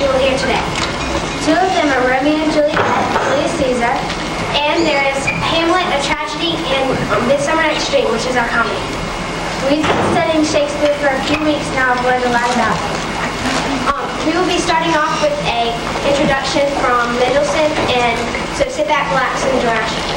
you will hear today. Two of them are Romeo and Juliet, Julius Caesar, and there is Hamlet, a tragedy, and Midsummer Night's Dream, which is our comedy. We've been studying Shakespeare for a few weeks now. I've learned a lot about him. We will be starting off with an introduction from Mendelssohn, and so sit back, relax, and enjoy our show.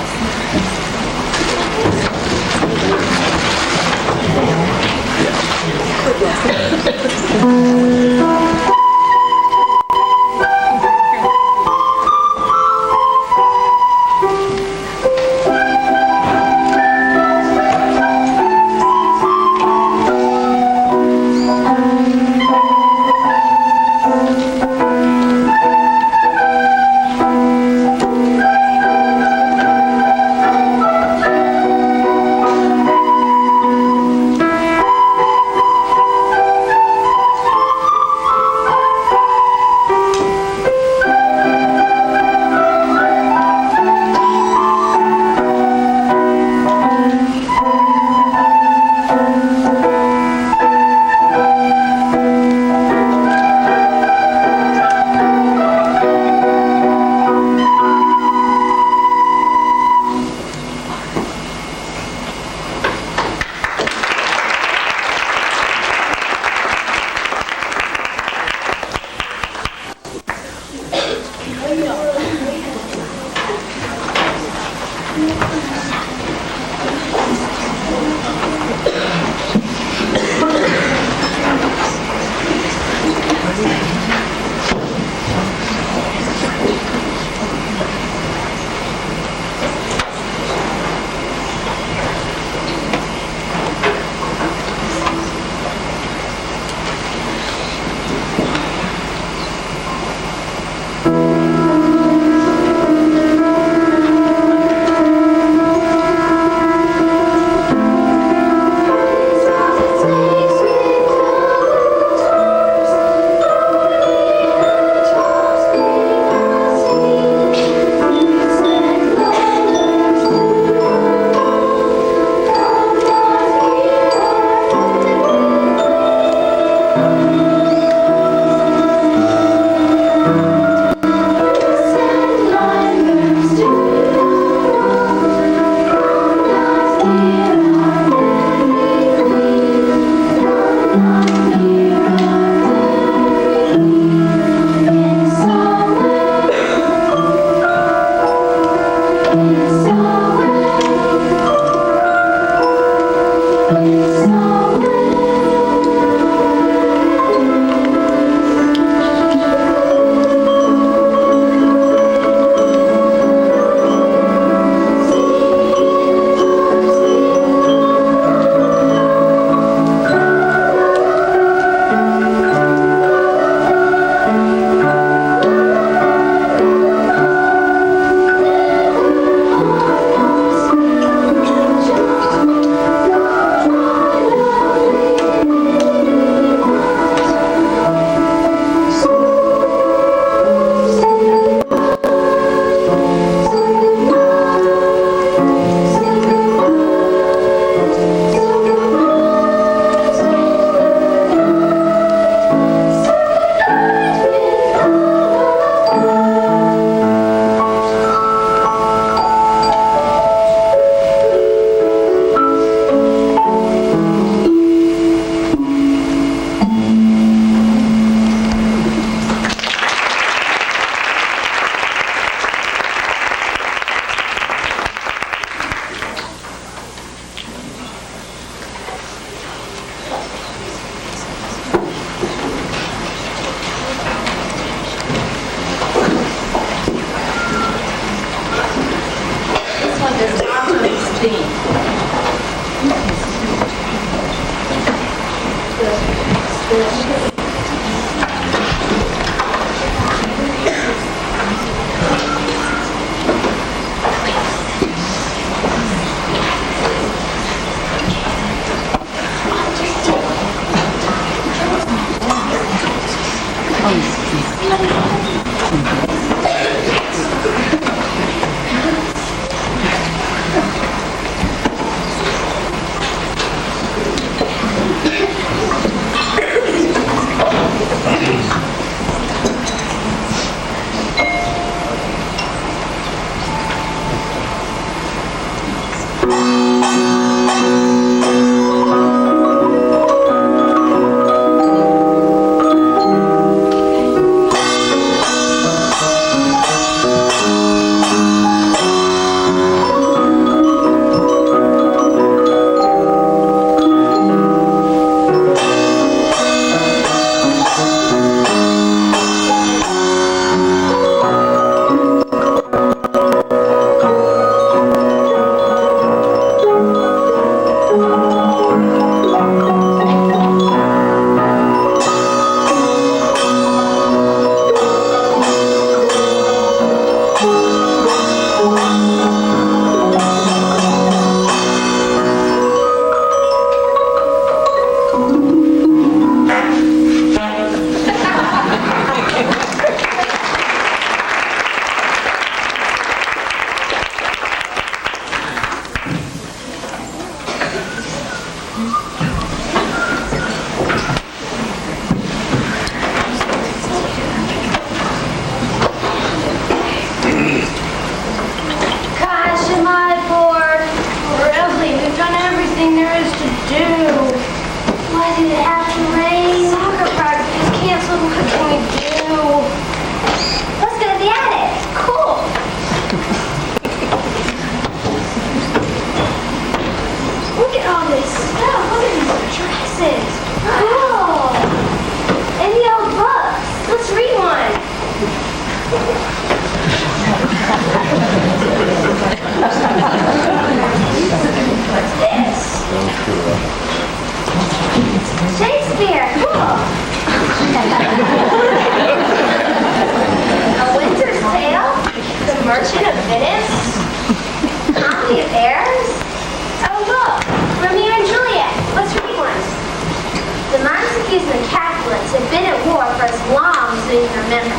war for as long as we can remember.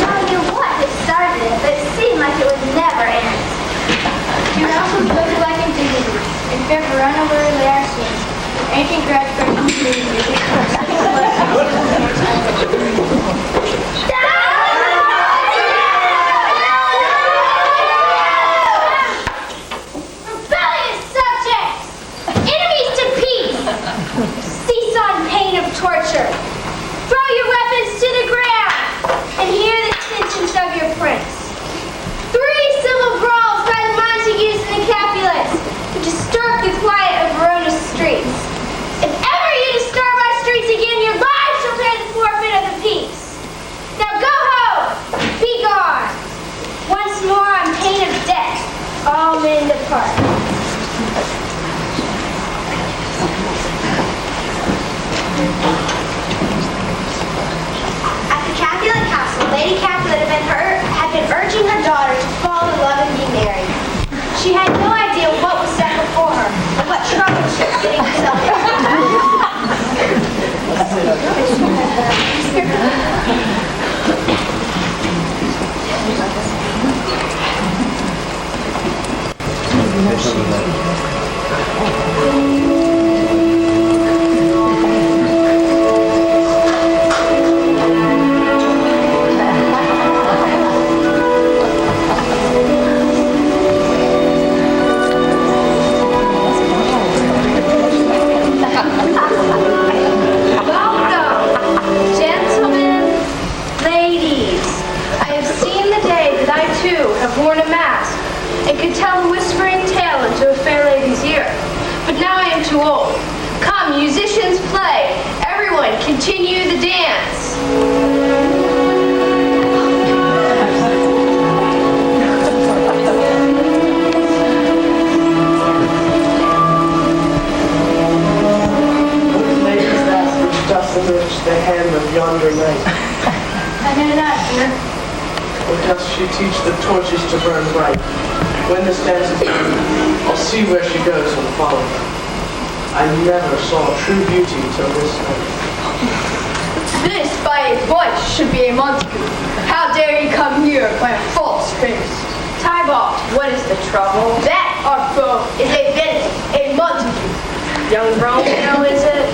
No idea what had started it, but it seemed like it would never end. Your house was built like indignity, and fear for run over lay our sins. Ancient grudge breaking community. Rebellious subjects! Enemies to peace! Cease on pain of torture. Throw your weapons to the ground and hear the tensions of your prince. 3 civil brawls by the Montagues and the Capulets to disturb the quiet of Verona's streets. If ever you disturb our streets again, your lives shall pay the forfeit of the peace. Now go home, be gone. Once more on pain of death, all men depart. At the Capulet castle, Lady Capulet had been urging her daughter to fall in love and be married. She had no idea what was set before her and what trouble she was getting herself continue the dance. The hand of yonder knight. I know not, sir. Or does she teach the torches to burn bright? When this dance is done, I'll see where she goes and follow her. I never saw true beauty till this night. This, by a voice, should be a Montague. How dare you come here by a false face? Tybalt, what is the trouble? That, our foe, is a villain, a Montague. Young Romeo, is it?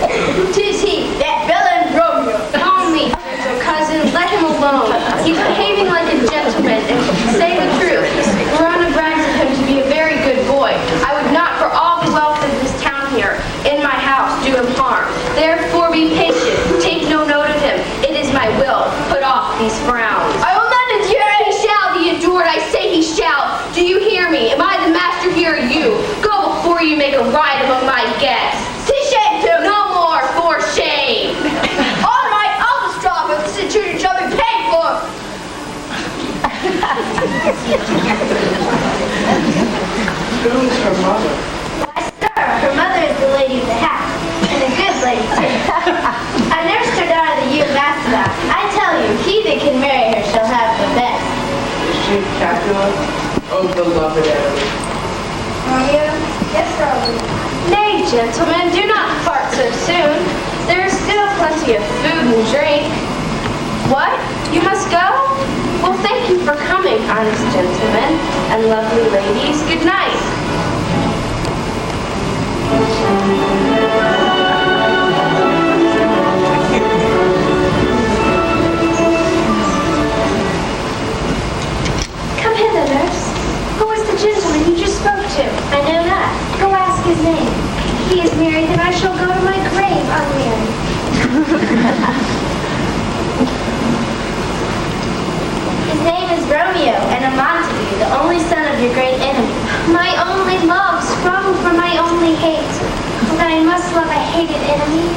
'Tis he, that villain Romeo. Calm me, gentle cousin. Let him alone. He's behaving like a gentleman, and to say the truth, Verona brags of him to be a very good boy. I would not for all the wealth of this town here, in my house, do him harm. Therefore be patient. Take no note of him. It is my will. Put off these frowns. I will not endure it. He shall be endured. I say he shall. Do you hear me? Am I the master here or you? Go before you make a riot among my guests. Tis shame to No more for shame. All right, I'll distract with this intrusion shall be paid for. Who is her mother? Why, sir, her mother is the lady of the house, and a good lady, too. I nursed her daughter the year Macedoc. I tell you, he that can marry her shall have the best. Is she Capulet? Oh, beloved enemy. Romeo? Yes, Romeo. Nay, gentlemen, do not depart so soon. There is still plenty of food and drink. What? You must go? Well, thank you for coming, honest gentlemen and lovely ladies. Good night. Come hither, nurse. Who is the gentleman you just spoke to? I know not. Go ask his name. He is married, and I shall go to my grave unmarried. His name is Romeo, and a Montague, the only son of your great enemy. My only love, sprung from my only hate. And I must love a hated enemy.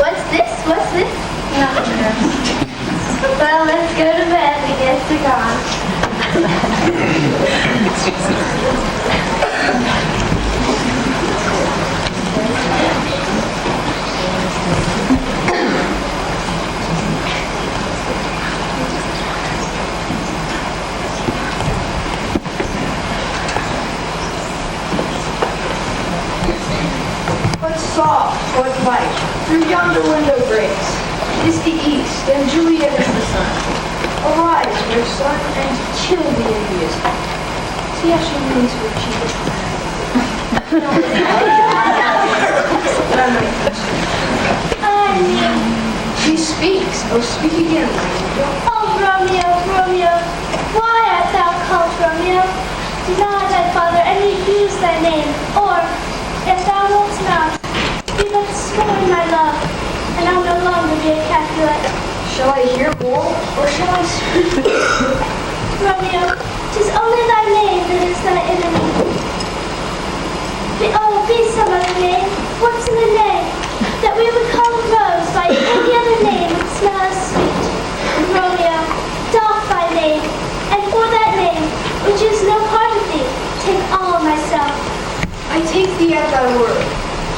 What's this? What's this? Nothing, nurse. Well, let's go to bed. The guests are gone. What's soft, what's light, through yonder window breaks. is the east, and Juliet is the sun. Arise, your son, and kill the envious heart. See how she leans her cheek. She speaks. Oh, speak again, Romeo. Oh, Romeo, Romeo, why art thou called Romeo? Deny thy father and refuse thy name, or, if thou wilt not, be but scorn my love, and I'll no longer be a Capulet. Shall I hear more, or shall I speak? Romeo, 'tis only thy name that is thy enemy. Be some other name. What's in a name? That we would call a rose by any other name would smell as sweet. Romeo, doff thy name, and for that name, which is no part of thee, take all myself. I take thee at thy word.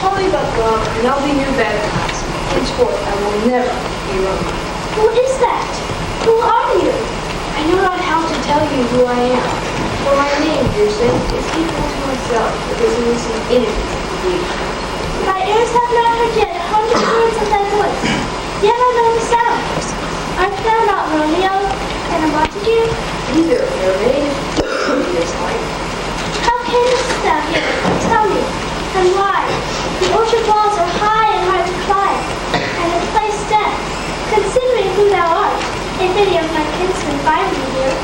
Call me but love, and I'll be your baptized. Henceforth I will never be Romeo. Who is that? Who are you? I know not how to tell you who I am. For my name, dear saint, is equal to myself, because it is an enemy of thee. My ears have not heard yet 100 words of thy voice, yet I know the sound. Art thou not Romeo, and a Montague? Neither, fair maid, this light. How camest thou here? Tell me, and why? The orchard walls are high and hard to climb, and the place dead. Considering who thou art, if any of my kinsmen find thee here,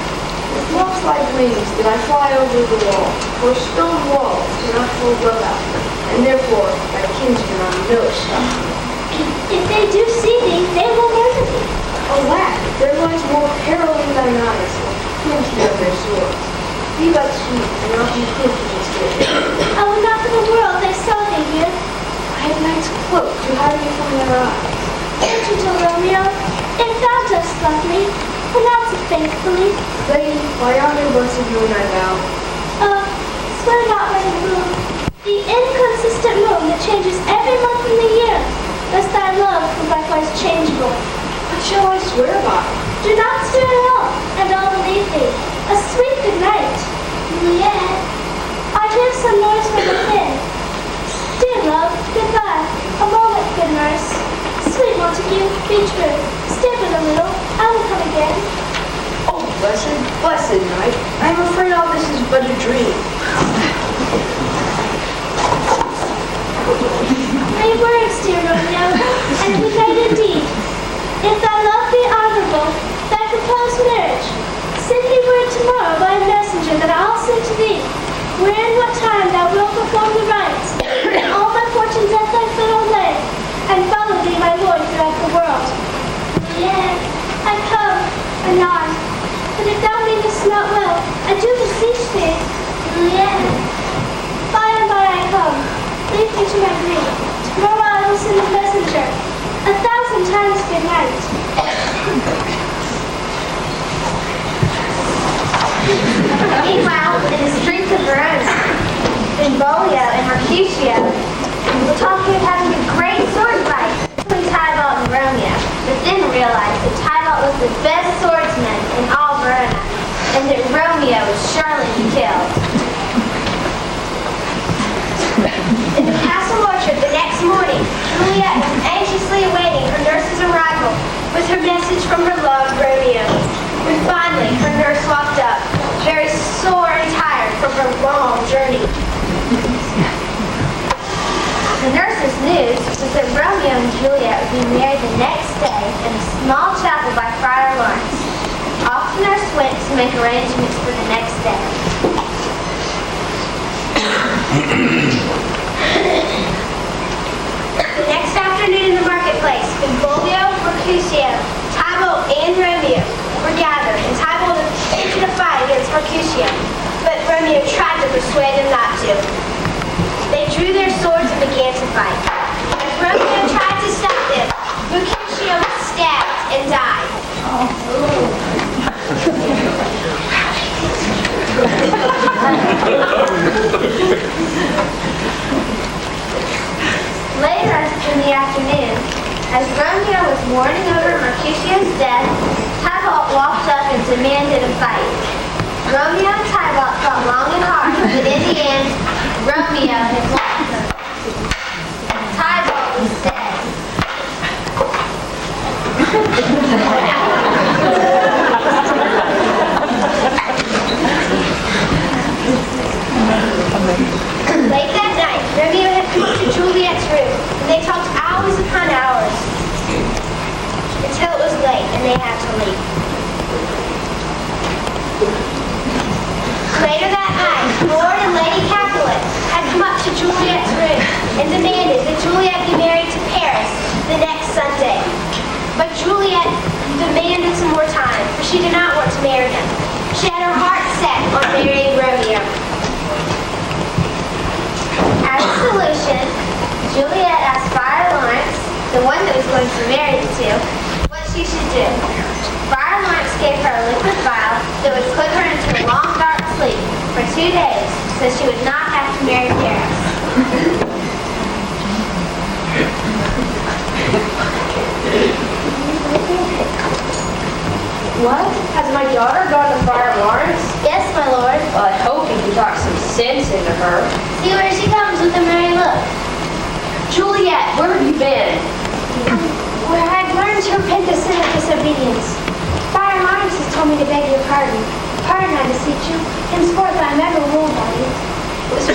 With love's like wings did I fly over the wall, for stone walls cannot hold love out, and therefore thy kinsmen are no stone. if they do see thee, they will murder thee. Alack, there lies more peril in thine eyes than plenty of their swords. Be but sweet, and I'll be quick in this day. I would not for the world they saw thee here. I have night's cloak to hide me from their eyes. Gentle Romeo, if thou dost love me, pronounce it faithfully. Lady, by honor blessed moon I vow. Oh, swear not by the moon, the inconsistent moon that changes every month in the year, lest thy love be likewise changeable. What shall I swear by? Do not swear at all, and I'll believe thee. A sweet good night. Juliet, I hear some noise from within. Dear love, goodbye. A moment, good nurse. Sweet Montague, be true. Stay but a little. I will come again. Oh, blessed night. I am afraid all this is but a dream. Many words, dear Romeo, and good night indeed. If thy love be honorable, thy proposed marriage, send me word tomorrow by a messenger that I'll send to thee, wherein what time thou wilt perform the rites, and all my fortunes at thy foot I'll lay, and follow thee, my lord, throughout the world. Yea, I come, anon, but if thou meanest not well, I do beseech thee. Yea, by and by I come. Leave me to my grief. Tomorrow I will send a messenger. 1,000 times good night. Meanwhile, in the streets of Verona, Benvolio and Mercutio were talking of having a great sword fight between Tybalt and Romeo, but then realized that Tybalt was the best swordsman in all Verona, and that Romeo was surely to be killed. In the castle orchard the next morning, Juliet was anxiously awaiting her nurse's arrival with her message from her loved Romeo. When finally her nurse walked up, very sore and tired from her long journey. The nurse's news was that Romeo and Juliet would be married the next day in a small chapel by Friar Lawrence. Off the nurse went to make arrangements for the next day. The next afternoon in the marketplace, Benvolio, Mercutio, Tybalt, and Romeo were gathered, and Tybalt attempted a fight against Mercutio, but Romeo tried to persuade him not to. They drew their swords and began to fight. As Romeo tried to stop them, Mercutio was stabbed and died. Later in the afternoon, as Romeo was mourning over Mercutio's death, Tybalt walked up and demanded a fight. Romeo and Tybalt fought long and hard, but in the end, Romeo had won. Tybalt was dead. Late that night, Romeo had come up to Juliet's room, and they talked hours upon hours, until it was late, and they had to leave. Later that night, Lord and Lady Capulet had come up to Juliet's room and demanded that Juliet be married to Paris the next Sunday. But Juliet demanded some more time, for she did not want to marry him. She had her heart set on marrying Romeo. As a solution, Juliet asked Friar Lawrence, the one that was going to marry the two, what she should do. Friar Lawrence gave her a liquid vial that would put her into a long dark sleep for 2 days, so she would not have to marry Paris. What? Has my daughter gone to Friar Lawrence? Yes, my lord. Well, I hope you can talk some sense into her. See where she comes with a merry look. Juliet, where have you been? Where I've learned to repent of sin and disobedience. Friar Lawrence has told me to beg your pardon. Pardon, I beseech you. Henceforth I am ever ruled by you. This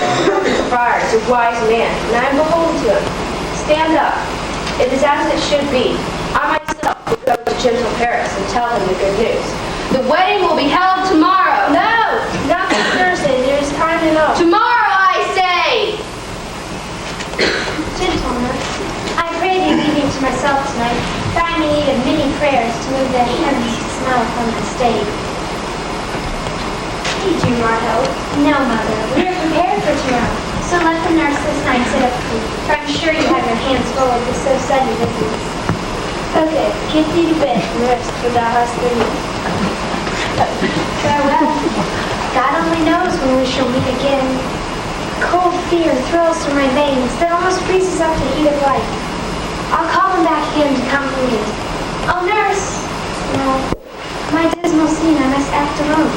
friar is a wise man, and I am beholden to him. Stand up. It is as it should be. I myself will go to gentle Paris and tell him the good news. The wedding will be held tomorrow. No, not this Thursday. There is time enough. Tomorrow, I say! Gentleness, I pray thee leave me to myself tonight, for I am in need of many prayers to move the heavens to smile upon my state. Need you, Margot? No, Mother. We are prepared for tomorrow. So let the nurse this night sit up for you, for I'm sure you have your hands full with this so sudden business. Okay, get thee to bed and rest, for thou hast been used. Farewell. God only knows when we shall meet again. Cold fear thrills through my veins that almost freezes up the heat of life. I'll call him back again to come for me. Oh, nurse! No, my dismal scene I must act alone.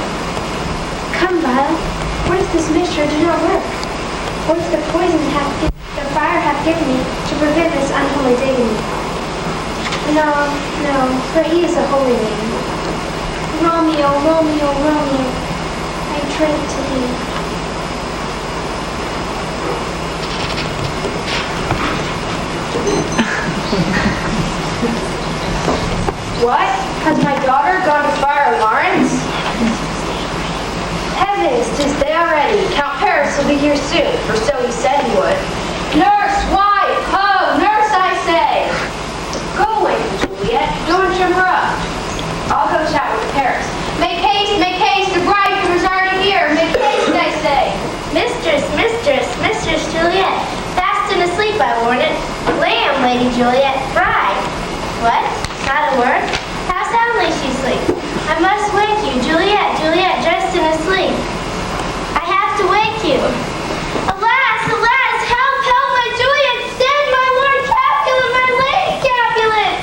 Come, Violet. What if this mixture do not work? What if the poison the fire hath given me to prevent this unholy dignity? No, for he is a holy man. Romeo, Romeo, Romeo, I drink to thee. What? Has my daughter gone to Friar Lawrence? Heavens, 'tis day already. Count Paris will be here soon, for so he said he would. Nurse, wife, ho, nurse, I say! Go away, Juliet. Go and trim her up. I'll go chat with Paris. Make haste, the bridegroom is already here. Make haste, I say. Mistress Juliet, fast and asleep, I warn it. Lamb, Lady Juliet, bride. What? Not a word? How soundly she sleeps. I must wake you, Juliet, dressed and asleep. I have to wake you. Alas, help, my Juliet, dead, my Lord Capulet, my Lady Capulet.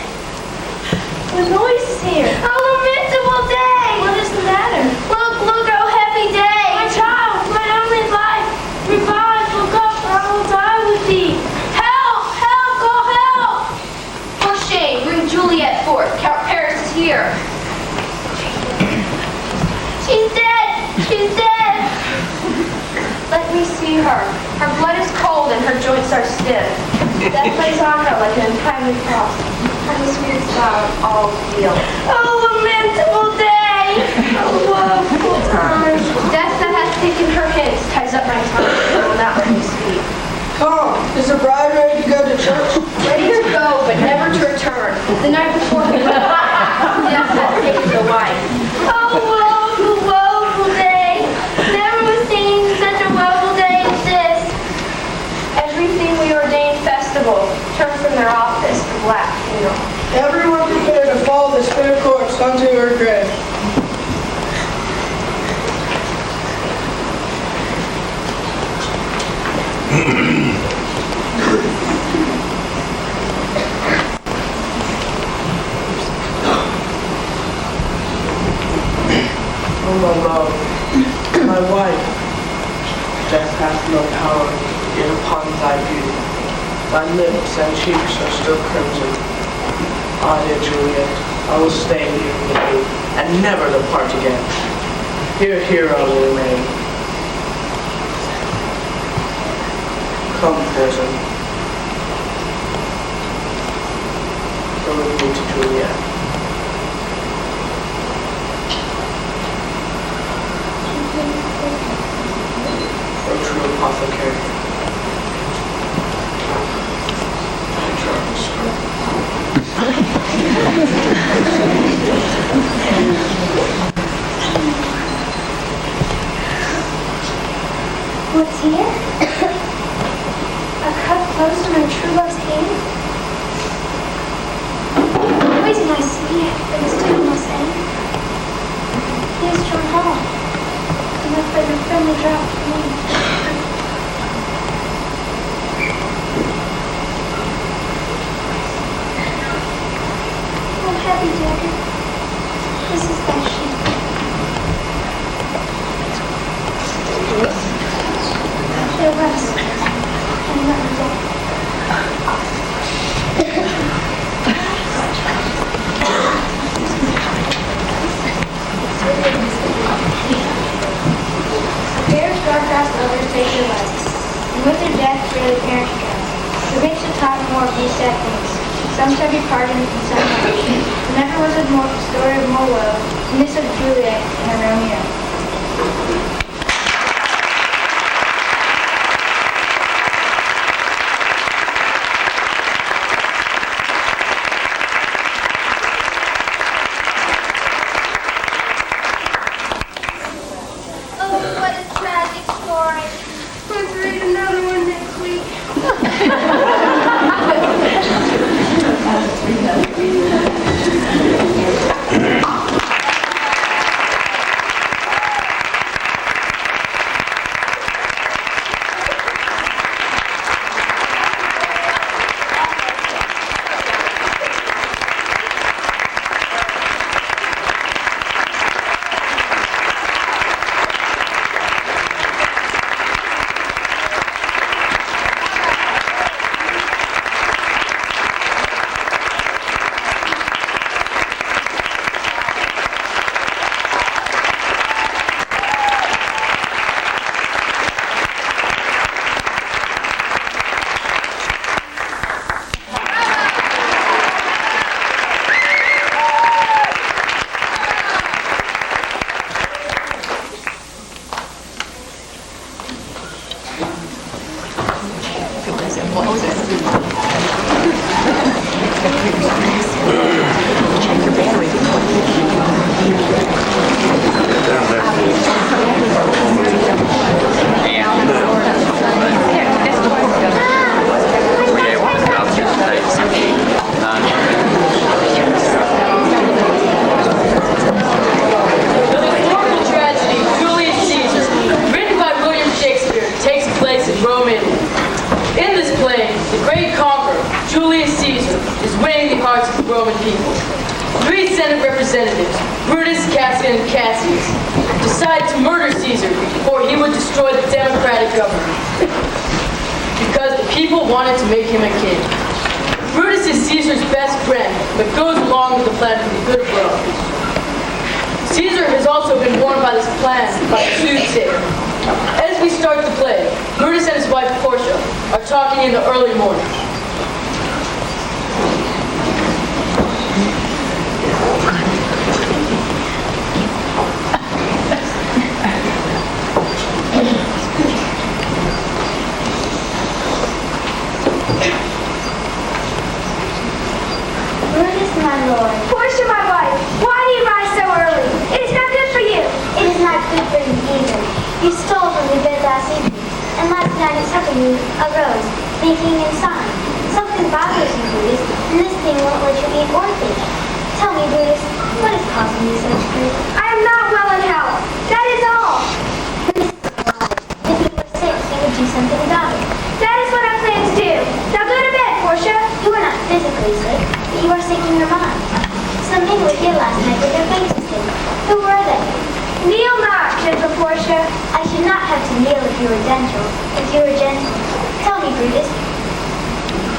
The noise is here. A lamentable day. What is the matter? Look, oh heavy day. My child, my only life. Revive, look up, or I will die with thee. Help, go help. For shame, bring Juliet forth. Count Paris is here. She's dead. Let me see her. Her blood is cold and her joints are stiff. Death lays on her like an untimely frost. And the sweetest flower of all yield. Oh, lamentable day. Oh, woeful time. Death that has taken her hence ties up my tongue and will not let me speak. Come, is the bride ready to go to church? Ready to go, but never to return. The night before he went death hath taken the wife. Oh, woeful day. Never was seen such a woeful day as this. Everything we ordained festival turned from their office to black funeral. Everyone prepare to follow this fair corpse unto her grave. Oh, my love, my wife, death hath no power yet upon thy beauty. Thy lips and cheeks are still crimson. Ah, dear Juliet, I will stay here with you and never depart again. Here I will remain. Come, Persian. Go with me to Juliet. O true apothecary. What's here? A cup closed on my true love's hand? Poison I see, but this time must end. Here's John Hall. Enough for the friendly drop for me. Oh, happy dagger. This is thy sheep. There was, and let me go. Parents broadcast others take their lives, and with their death, bear the parent goes. The rich shall talk more of these sad things. Some shall be pardoned, and some punished. Never was a story of more woe than this of Juliet and her Romeo.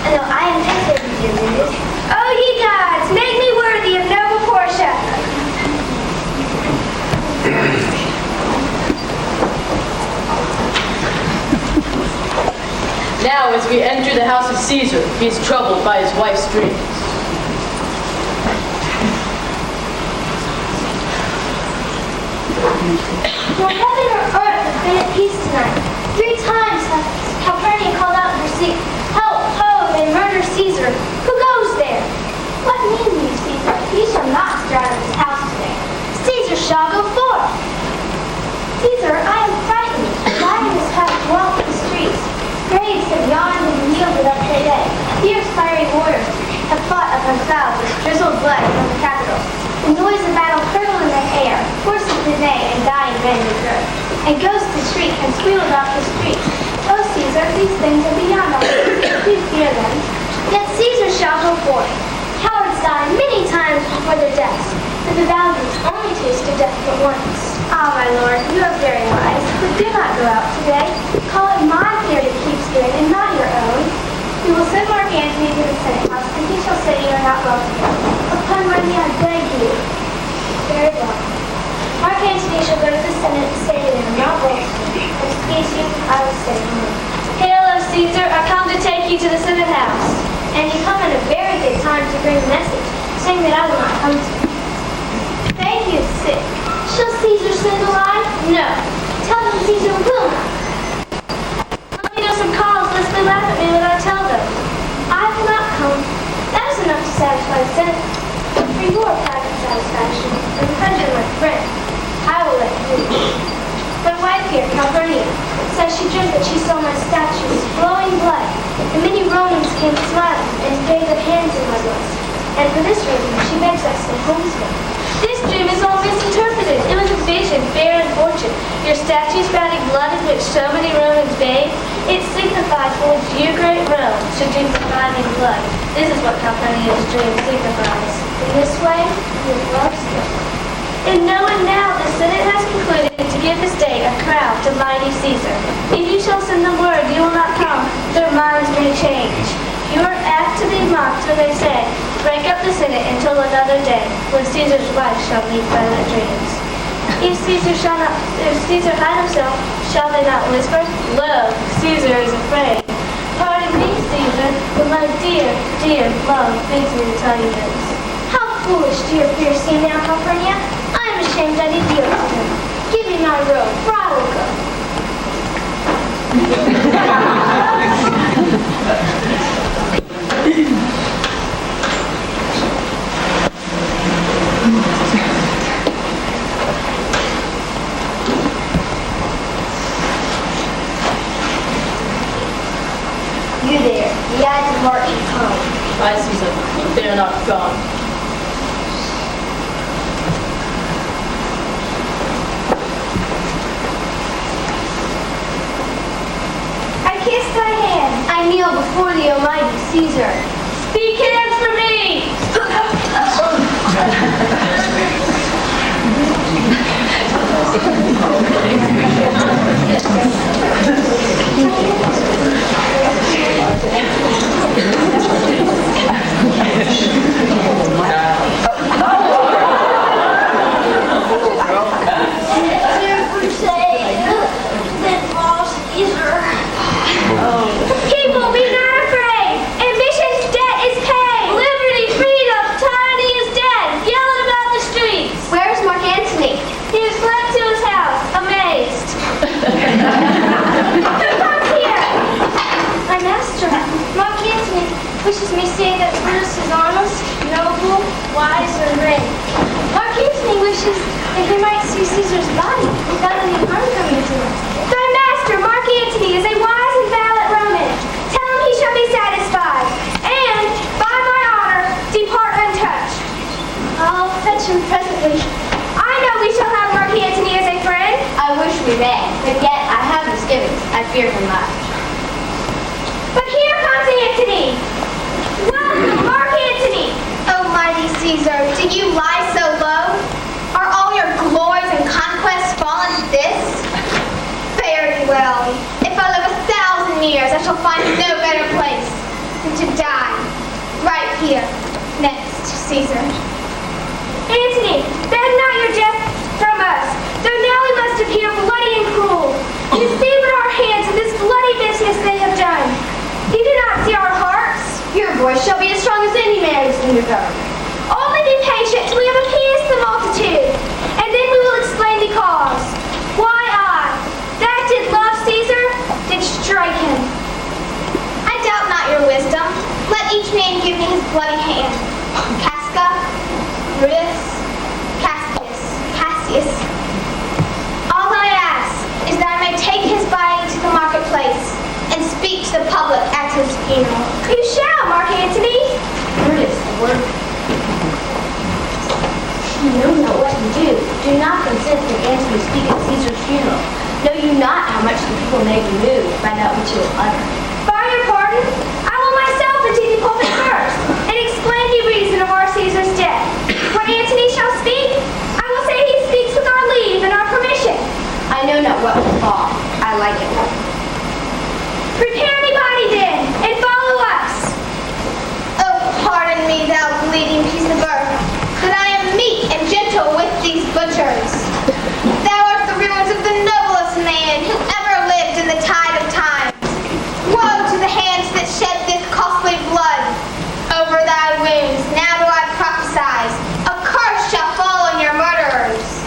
No, I am tempted, dear Brutus. Oh, ye gods, make me worthy of noble Portia. Now, as we enter the house of Caesar, he is troubled by his wife's dreams. Your heaven or earth has been at peace tonight. 3 times has Calpurnia called out in her sleep, "Help, ho, they murder Caesar. Who goes there?" "What mean you, Caesar? You shall not stir out of this house today. Caesar shall go forth." "Caesar, I am frightened. Lions have dwelt in the streets. Graves have yawned and yielded up their day. Fierce fiery warriors have fought upon clouds with drizzled blood from the Capitol. The noise of battle curdle in the air, horses that neigh and dying men reserve, and ghosts that shriek and squeal about the streets. Oh, Caesar, these things are beyond our fears. We fear them. Yet Caesar shall go forth. Cowards die many times before their deaths, but the valiant only taste of death but once. Ah, my lord, you are very wise, but do not go out today. Call it my fear to keep good and not your own. We will send Mark Antony to the Senate House, and he shall say you are not welcome here. Upon my knee, I beg you. Very well. Mark Antony shall go to the Senate and say that I am not welcome. Excuse you, I will say no more. Hail, O Caesar, I come to take you to the Senate House. And you come at a very good time to bring a message, saying that I will not come to you. Thank you, sick. Shall Caesar send alive? No. Tell them Caesar will not. Let me know some cause, lest they laugh at me when I tell them. I will not come. That is enough to satisfy the Senate. But for your private satisfaction, and because you're my friend, I will let you. My wife here, Calpurnia, says she dreamt that she saw my statues flowing blood, and many Romans came smiling and gave their hands in my blood. And for this reason, she begs us to homestead. This dream is all misinterpreted. It was a vision, fair and fortune. Your statues spouting blood in which so many Romans bathed, it signifies for which you, great Rome, should drink the divine blood. This is what Calpurnia's dream signifies. In this way, your love still. And knowing now the Senate has concluded to give this day a crown to mighty Caesar. If you shall send them word you will not come, their minds may change. You are apt to be mocked when they say, break up the Senate until another day, when Caesar's wife shall meet violent dreams. If Caesar hide himself, shall they not whisper, lo, Caesar is afraid. Pardon me, Caesar, but my dear, dear love bids me to tell you this. How foolish do your fears seem now, Calpurnia? I am ashamed I did yield to them. Give me my robe, for I will go. You there, the eyes of Martin come. I see them, but they are not gone. I kiss thy hand. I kneel before the almighty Caesar. Speak hands for me! People, be not afraid! Ambition's debt is paid! Liberty, freedom, tyranny is dead! Yell it about the streets! Where's Mark Antony? He has fled to his house, amazed. Who comes here? My master, Mark Antony, wishes me say that Brutus is honest, noble, wise, and brave. Mark Antony wishes that he might see Caesar's body without any harm coming to him. Thy master, Mark Antony, is a wise and valiant Roman. Tell him he shall be satisfied, and, by my honor, depart untouched. I'll fetch him presently. I know we shall have Mark Antony as a friend. I wish we may, but yet I have misgivings. I fear him much. But here comes Antony. Welcome, Mark Antony. O mighty Caesar, do you lie so low? Are all your glories and conquests fallen to this? Fare thee well. If I live 1,000 years, I shall find no better place than to die right here next to Caesar. Antony, beg not your death from us, though now we must appear bloody and cruel. You see what our hands in this bloody business they have done. You do not see our hearts. Your voice shall be as strong as any man's in your government. Only be patient till we have appeased the multitude, and then we will explain the cause. Why I, that did love Caesar, did strike him. I doubt not your wisdom. Let each man give me his bloody hand. Casca, Brutus, Cassius. All I ask is that I may take his body to the marketplace and speak to the public at his funeral. You shall, Mark Antony. Brutus, the word. You know not what to do. Do not consent that Antony speak at Caesar's funeral. Know you not how much the people may be moved by that which you will utter. By your pardon, I will myself attend the pulpit first, and explain the reason of our Caesar's death. When Antony shall speak, I will say he speaks with our leave and our permission. I know not what will fall. I like it. Prepare the body then, and follow us. Oh, pardon me, thou bleeding piece of earth, that I am meek and gentle with these butchers. Thou art the ruins of the noblest man who ever lived in the tide of time. Woe to the hands that shed this costly blood. Over thy wounds now do I prophesy, a curse shall fall on your murderers.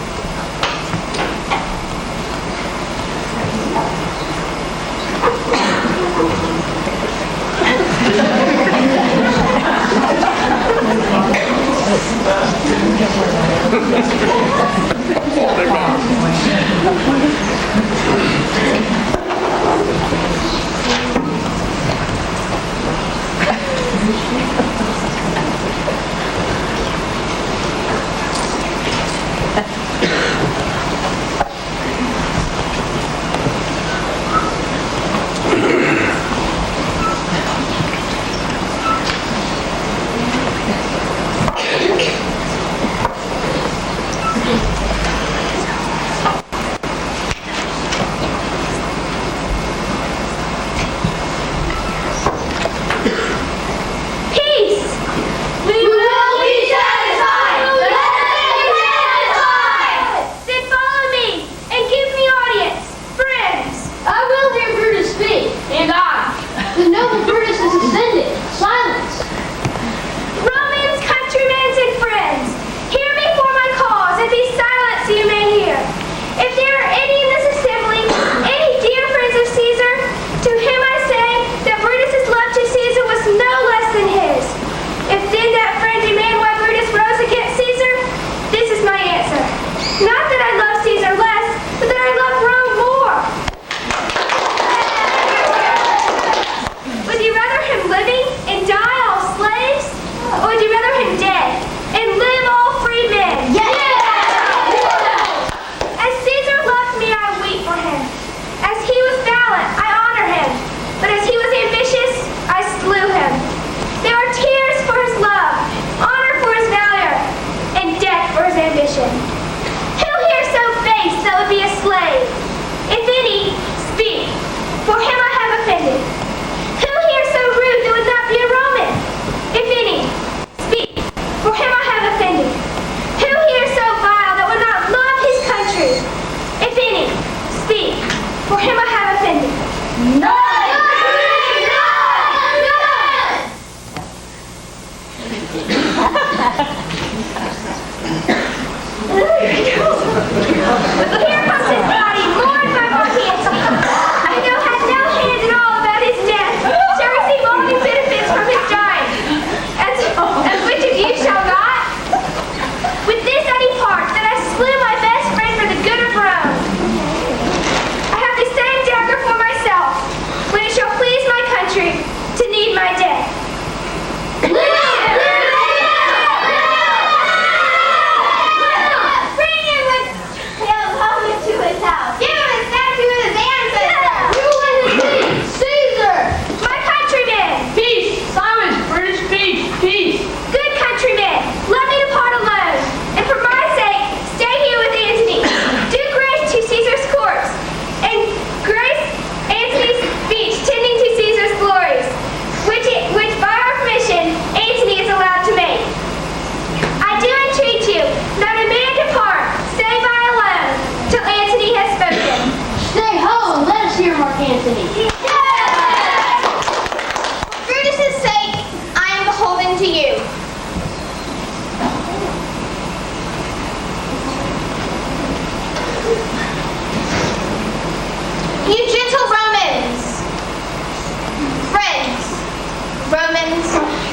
Romans,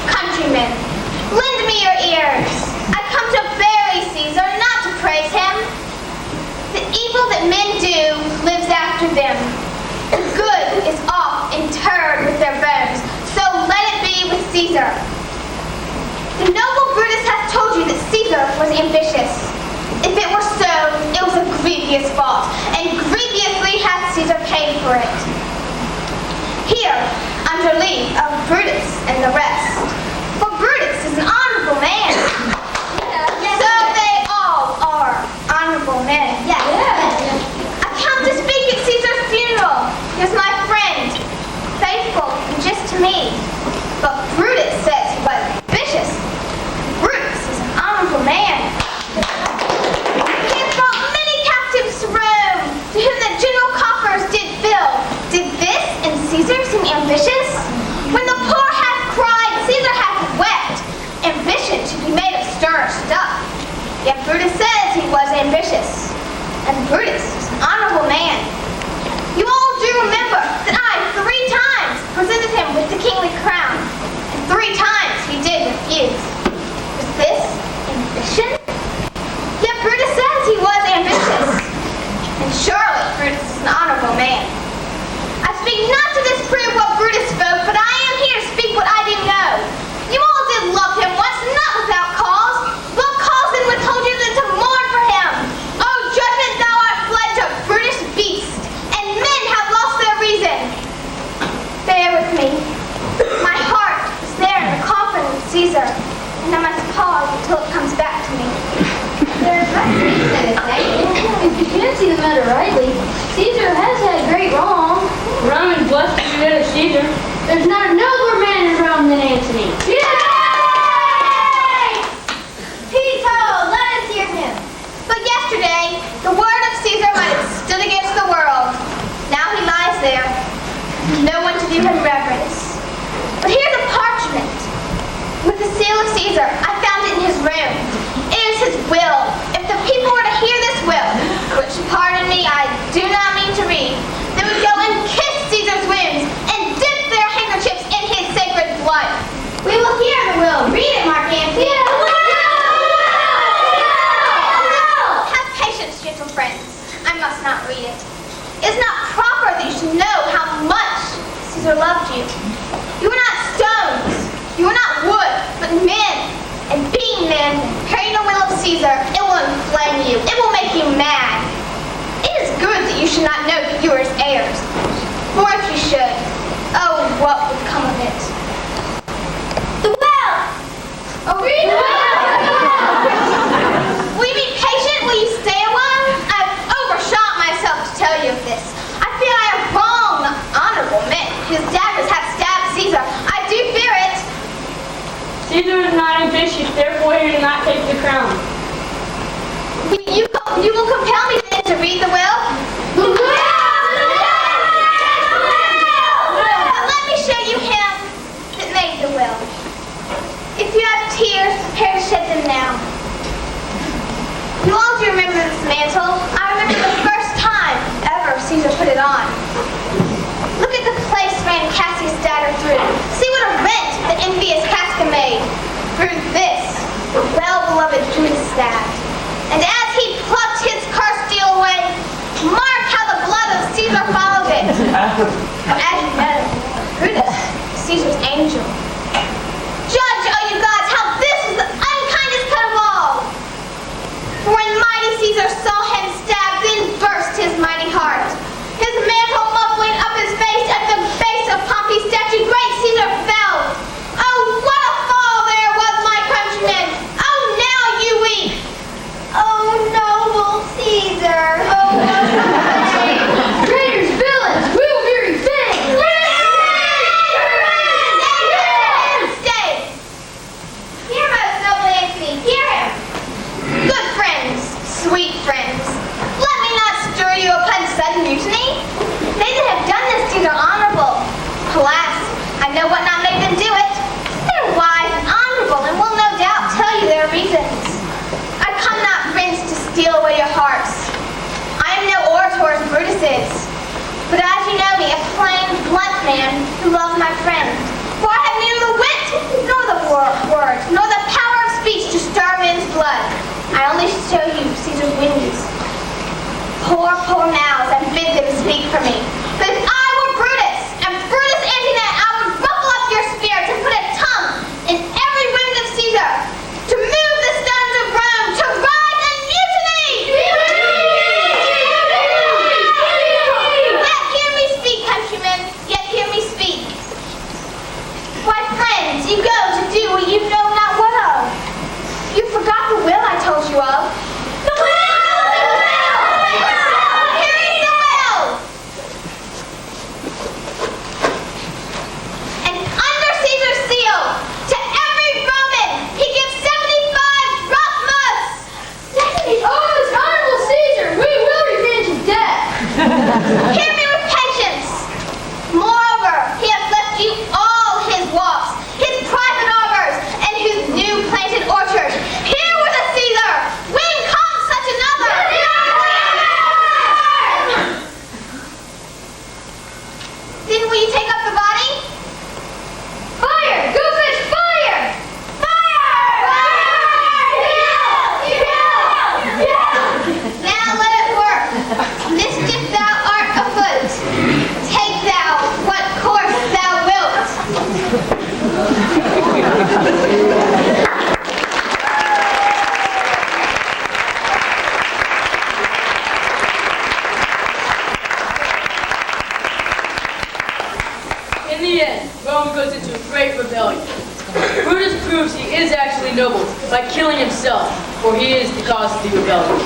countrymen, lend me your ears. I come to bury Caesar, not to praise him. The evil that men do lives after them. The good is oft interred with their bones, so let it be with Caesar. The noble Brutus hath told you that Caesar was ambitious. If it were so, it was a grievous fault, and grievously hath Caesar paid for it. Here, under leave of Brutus and the rest, for Brutus is an honorable man. So they all are honorable men. I come to speak at Caesar's funeral. He is my friend, faithful and just to me. But Brutus says he was ambitious. Brutus is an honorable man. He has brought many captives to Rome, to whom the general coffers did fill. Did this in Caesar seem ambitious? When the poor hath cried, Caesar hath wept. Ambition should be made of sterner stuff. Yet Brutus says he was ambitious. And Brutus is an honorable man. You all do remember that I 3 times presented him with the kingly crown, and 3 times he did refuse. Was this ambition? Yet Brutus says he was ambitious. And surely Brutus is an honorable man. I speak not to disprove what Brutus spoke, but I am here to speak what I do know. You all did love him once, not without cause. What cause then withhold you than to mourn for him? Oh, judgment, thou art fled to brutish beast, and men have lost their reason. Bear with me. My heart is there in the coffin of Caesar, and I must pause until it comes back to me. There's nothing said it, if you can't see the matter rightly, Caesar has had great wrong. Roman blessed be the head of Caesar. There's not a nobler man in Rome than Antony. Tito, let us hear him. But yesterday, the word of Caesar might have stood against the world. Now he lies there, no one to do him reverence. But here's a parchment with the seal of Caesar. I found it in his room. It is his will. If the people were to hear this will, which, pardon me, I do not mean to read, they would go and kiss Caesar's wounds and dip their handkerchiefs in his sacred blood. We will hear the will. Read it, Mark Antony. Have patience, gentle friends. I must not read it. It is not proper that you should know how much Caesar loved you. You are not stones. You are not wood, but men. And being men, hearing the will of Caesar, it will inflame you. It will make you mad. It is good that you should not know that you are his heirs. For if you should, oh, what would come of it? The will! Oh, read the will! Will you be patient? Will you stay a while? I've overshot myself to tell you of this. I fear I have wronged the honorable men whose daggers have stabbed Caesar. I do fear it. Caesar is not ambitious, therefore he did not take the crown. You will compel me then to read the will? The will! Let me show you him that made the will. If you have tears, prepare to shed them now. You all do remember this mantle. I remember the first time ever Caesar put it on. Look at the place ran Cassius' dagger through. See what a rent the envious Casca made. Through this, the well-beloved Brutus stabbed. And as he plucked his cursed steel away, mark how the blood of Caesar followed it. For as you know, Brutus, Caesar's angel. Judge, oh you gods, how this is the unkindest cut of all. For when mighty Caesar saw him stabbed, then burst his mighty heart. His mantle muffling up his face at the base of Pompey's statue, great Caesar fell. Oh, what a fall there was, my countrymen! Oh, now you weep! Oh, noble Caesar! Oh, Traitors, villains, we will be revenged. Stay! Hear most noble Antony, hear him! Good friends, sweet friends, let me not stir you upon sudden mutiny. They that have done this deed are honorable. Alas, I know what not made them do it. They're wise and honorable, and will no doubt tell you their reasons. I come not rinsed to steal away your hearts. I am no orator as Brutus is, but as you know me, a plain, blunt man who loves my friend. For I have neither the wit great rebellion. Brutus proves he is actually noble by killing himself, for he is the cause of the rebellion.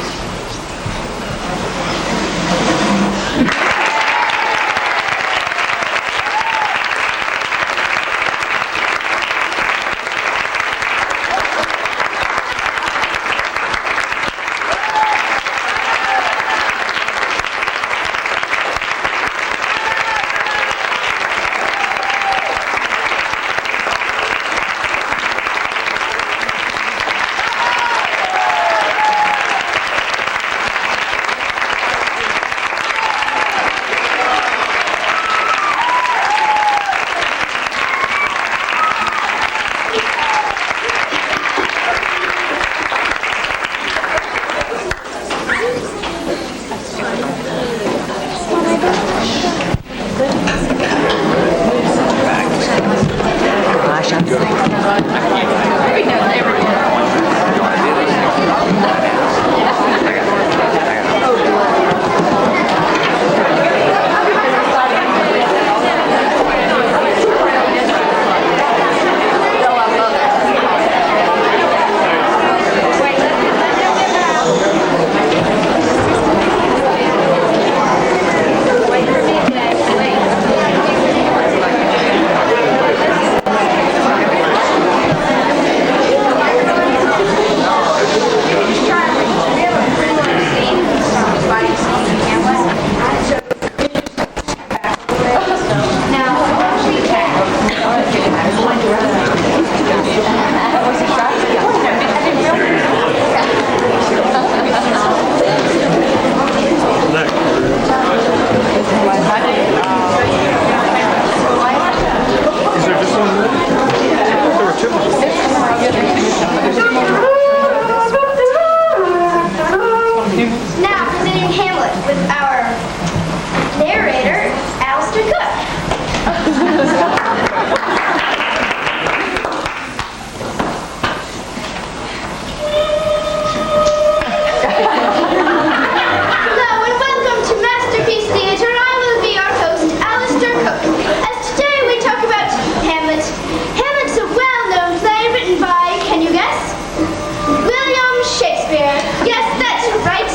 Shakespeare. Yes, that's right.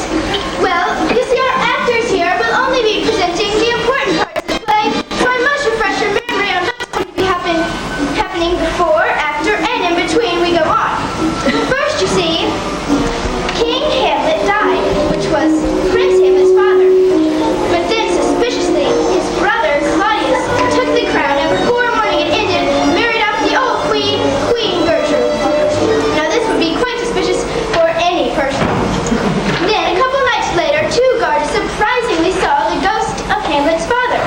Well, you see, our actors here will only be presenting the important parts of the play, so I must refresh your memory on what's going to be happening before, after, and in between we go on. First, you see, King Hamlet died, which was Prince Hamlet's father. But then, suspiciously, his brother, Claudius, took the crown, and before morning it ended, married off the old queen, Queen Gertrude. Now, this would be quite suspicious for any person. Then, a couple nights later, two guards surprisingly saw the ghost of Hamlet's father.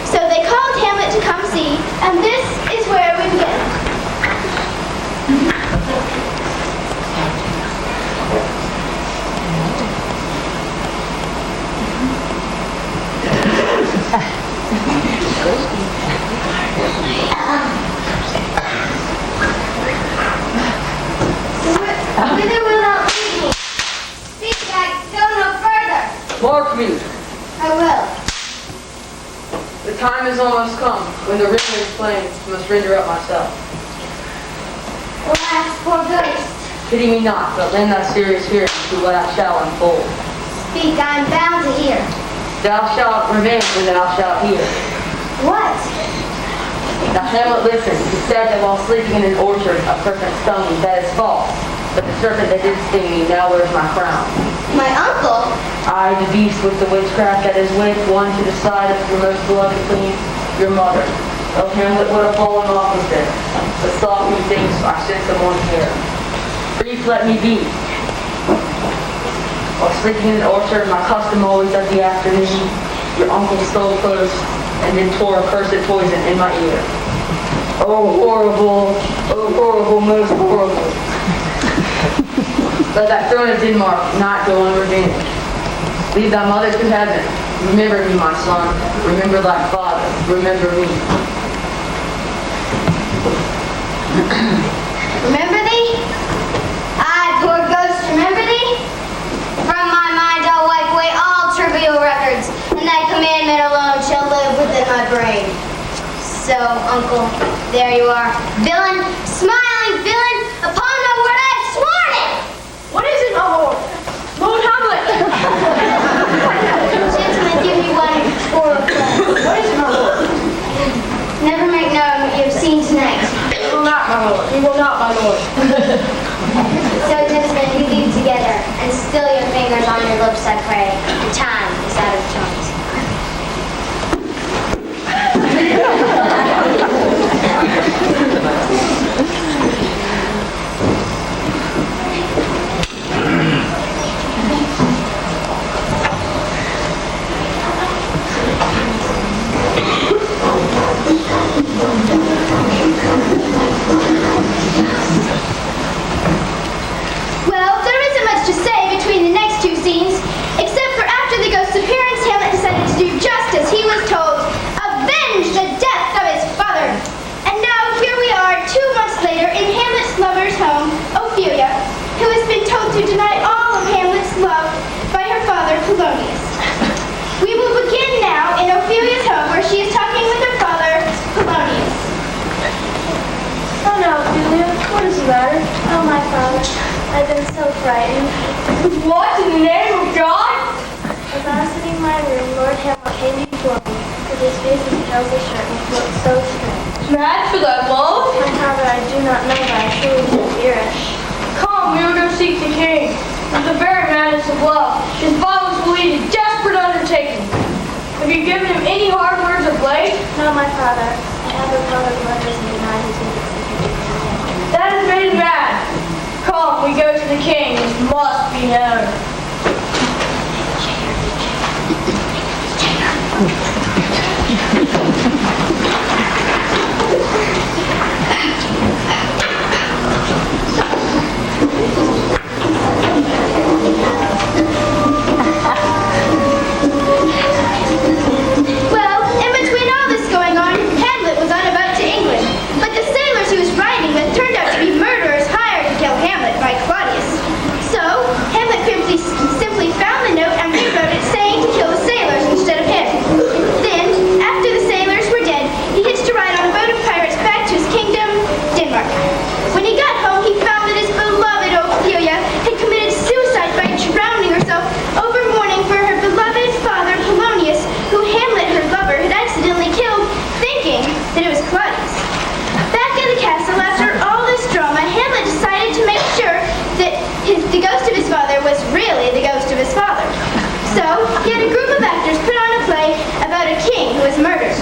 So they called Hamlet to come see, and this is where we begin. Whither will thou lead me? Speak, I go no further. Mark me. I will. The time has almost come when the river is plain, I must render up myself. Alas, poor ghost. Pity me not, but lend thy serious hearing to what I shall unfold. Speak, I am bound to hear. Thou shalt revenge when thou shalt hear. What? Now Hamlet listened. He said that while sleeping in an orchard, a serpent stung me. That is false. But the serpent that did sting me now wears my crown. My uncle? I, the beast with the witchcraft that is with one to the side of your most beloved queen, your mother. Oh, Hamlet would have fallen off with this. But soft methinks I sent someone here. Brief let me be. While sleeping in an orchard, my custom always of the afternoon, your uncle stole close and then tore a cursed poison in my ear. Oh, horrible, most horrible. Let that throne of Denmark not go unrevenged. Leave thy mother to heaven. Remember me, my son. Remember thy father. Remember me. Remember thee? I, poor ghost, remember thee? From my mind I'll wipe away all trivial records, and thy commandment alone shall live within my brain. So, Uncle, there you are. Villain, smiling villain, upon my word I have sworn it! What is it, my lord? Lord Hamlet! Gentlemen, give me one for a play. What is it, my lord? Never make known what you have seen tonight. We will not, my lord. We will not, my lord. So, gentlemen, you leave together, and still your fingers on your lips, I pray. The time is out of joint. Well, there isn't much to say between the next two scenes, except for after the ghost's appearance, Hamlet decided to do just as he was told, avenge the death of his father. And now here we are, 2 months later, in Hamlet's lover's home, Ophelia, who has been told to deny all of Hamlet's love by her father, Polonius. We will begin now in Ophelia's home, where she is talking with her father, Polonius. Oh no, Ophelia, what is the matter? Oh, my father, I've been so frightened. What in the name of God? As I was sitting in my room, Lord Hamlet came before me, with his face as pale as a shirt, and he looked so strange. Mad for thy love? My father, I do not know that I truly do fear it. Come, we will go seek the king. With the very madness of love, his violence will lead to desperate undertaking. Have you given him any hard words of late? No, my father, I have a father who letters and denied his visits and he did not. That has made him mad. Come, we go to the king. This must be known. Well, in between all this going on, Hamlet was on a boat to England. But the sailors he was riding with turned out to be murderers hired to kill Hamlet by Claudius. So, Hamlet simply found the note and rewrote it saying to kill the sailors instead of him. Then, after the sailors were dead, he hitched a ride on a boat of pirates back to his kingdom, Denmark. When he got home, he found that his beloved Ophelia had committed suicide by drowning herself over mourning for her beloved father, Polonius, who Hamlet, her lover, had accidentally killed, thinking that it was Claudius. Back at the castle, after all this drama, Hamlet decided to make sure that the ghost of his father was really the ghost of his father. So, he had a group of actors put on a play about a king who was murdered.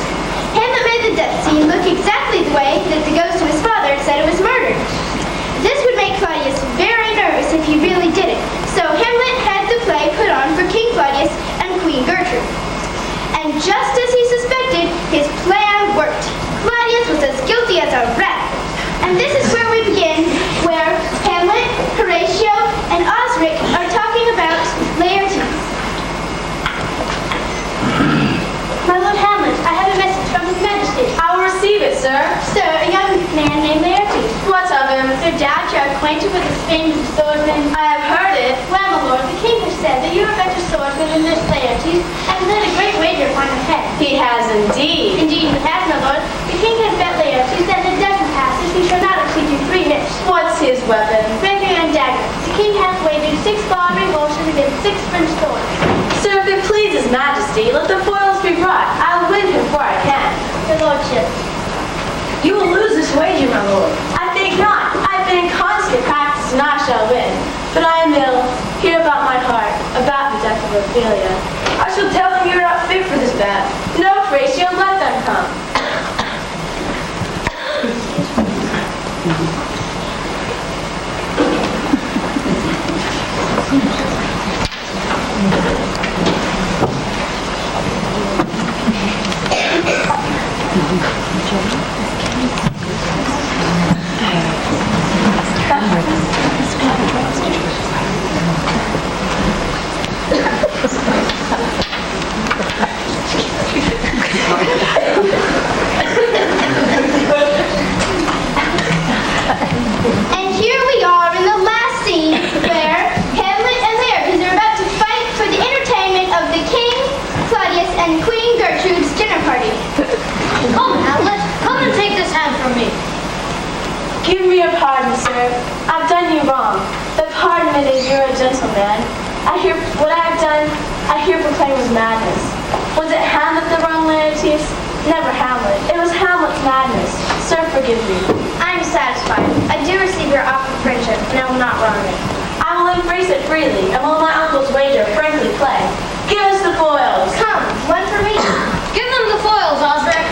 Hamlet made the death scene look exactly the way that the ghost of his father had said it was murdered. This would make Claudius very nervous if he really did it. So Hamlet had the play put on for King Claudius and Queen Gertrude. And just as he suspected, his plan worked. Claudius was as guilty as a rat. And this is where we begin, where Hamlet, Horatio, and Osric are talking about Laertes. My Lord Hamlet, I have a message from His Majesty. I will receive it, sir. Sir, a young man named Laertes. What of him? No doubt you are acquainted with his famous swordsman. I have heard it. Well, my lord, the king has said that you are a better swordsman than this Laertes, and has laid a great wager upon your head. He has indeed. Indeed he has, my lord. The king has bet Laertes that in a dozen passes he shall not exceed you 3 hits. What's his weapon? Rapier and dagger. The king hath wagered 6 barred revulsions against 6 French swords. Sir, if it please his majesty, let the foils be brought. I'll win him for I can. Your lordship. You will lose this wager, my lord. I think not. I've been in constant practice and I shall win. But I am ill. Hear about my heart, about the death of Ophelia. I shall tell them you're not fit for this battle. No, Horatio, let them come. And here we are in the last scene where Hamlet and Laertes are about to fight for the inner Shakespeare, I've done you wrong, but pardon me that you're a gentleman. What I've done, I here proclaim was madness. Was it Hamlet the wrong, Laertes? Never Hamlet. It was Hamlet's madness. Sir, forgive me. I'm satisfied. I do receive your offer of friendship, and I will not wrong it. I will embrace it freely, and will my uncle's wager frankly play. Give us the foils. Come, one for me. Give them the foils, Osric.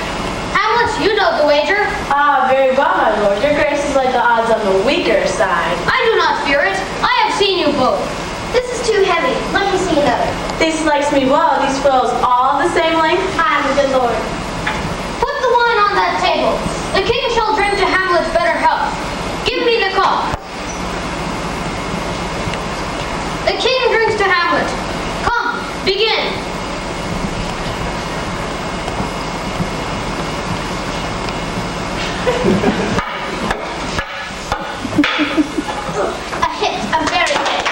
Hamlet, you know the wager. Ah, very well, my lord. Your grace is like the odds on the weaker side. I do not fear it. I have seen you both. This is too heavy. Let me see another. This likes me well. These foils all the same length. I am a good lord. Put the wine on that table. The king shall drink to Hamlet's better health. Give me the cup. The king drinks to Hamlet. Come, begin. A hit, a very hit.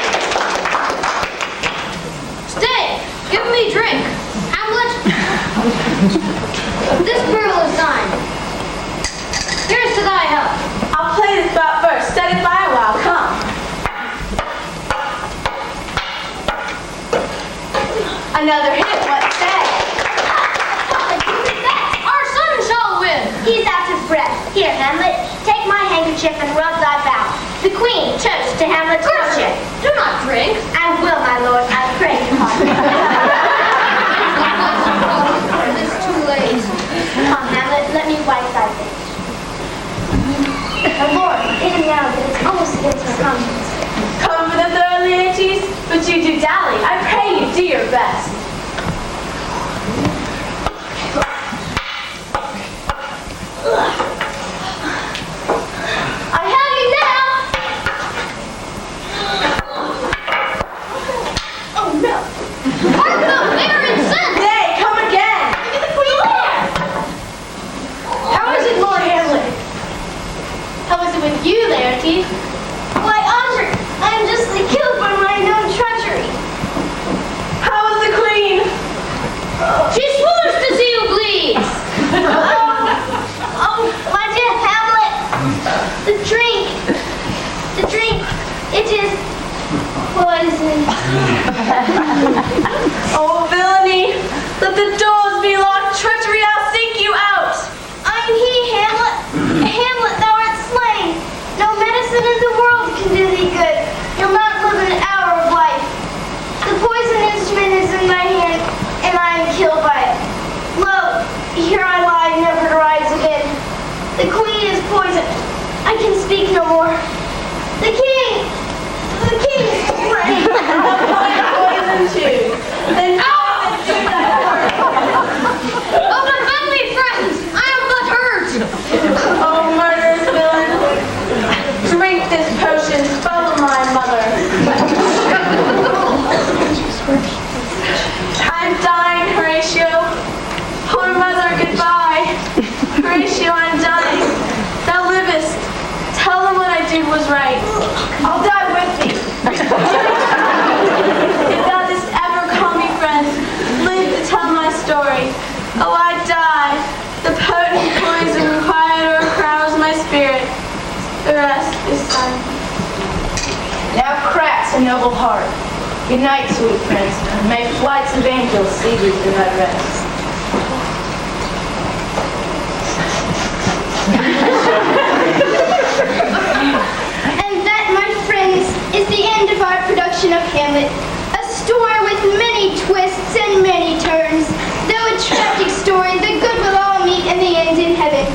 Stay. Give me drink. Hamlet. This barrel is thine. Here's to thy health. I'll play this bout first. Set it by a while. Come. Another hit. What say? Our son shall win. He's out of breath. Here, Hamlet, take my handkerchief and rub thy bow. The queen toast to Hamlet's lordship. Do not drink. I will, my lord. I pray you pardon. It's too late. Come, Hamlet, let me wipe thy face. My lord, hit him now, but it's almost against my conscience. Come for the third, Laertes, but you do dally. I pray you do your best. I have you now! Oh no! Markham, they are incensed. Nay, come again. Look at the queen there! How is it, Lord Hamlet? How is it with you, Laertes? Why, Osric, I am justly killed by mine own treachery. How is the queen? She swoops to see you bleed. Oh, my dear Hamlet, the drink, it is poison. Oh, villainy! Let the doors be locked. Treachery, I'll seek you out. I am he, Hamlet. Hamlet, thou art slain. No medicine in the world can do thee good. You'll not live an hour of life. The poison instrument is in my hand, and I am killed by it. Lo, here I lie, never to rise again. The queen is poisoned. I can speak no more. The king is slain. Poison too. Then do thy work. Oh, my family friends, I am but hurt. Oh, murderous villain. Drink this potion. Follow my mother. I'm dying, Horatio. Poor mother, goodbye. Horatio, I'm dying. Thou livest. Tell them what I did was right. I'll die with thee. If thou didst ever call me friend, live to tell my story. Oh, I die. The potent poison quiet o'ercrowds my spirit. The rest is silent. Now cracks a noble heart. Good night, sweet prince, and may flights of angels see thee through thy rest. And that, my friends, is the end of our production of Hamlet. A story with many twists and many turns. Though a tragic story, the good will all meet in the end in heaven.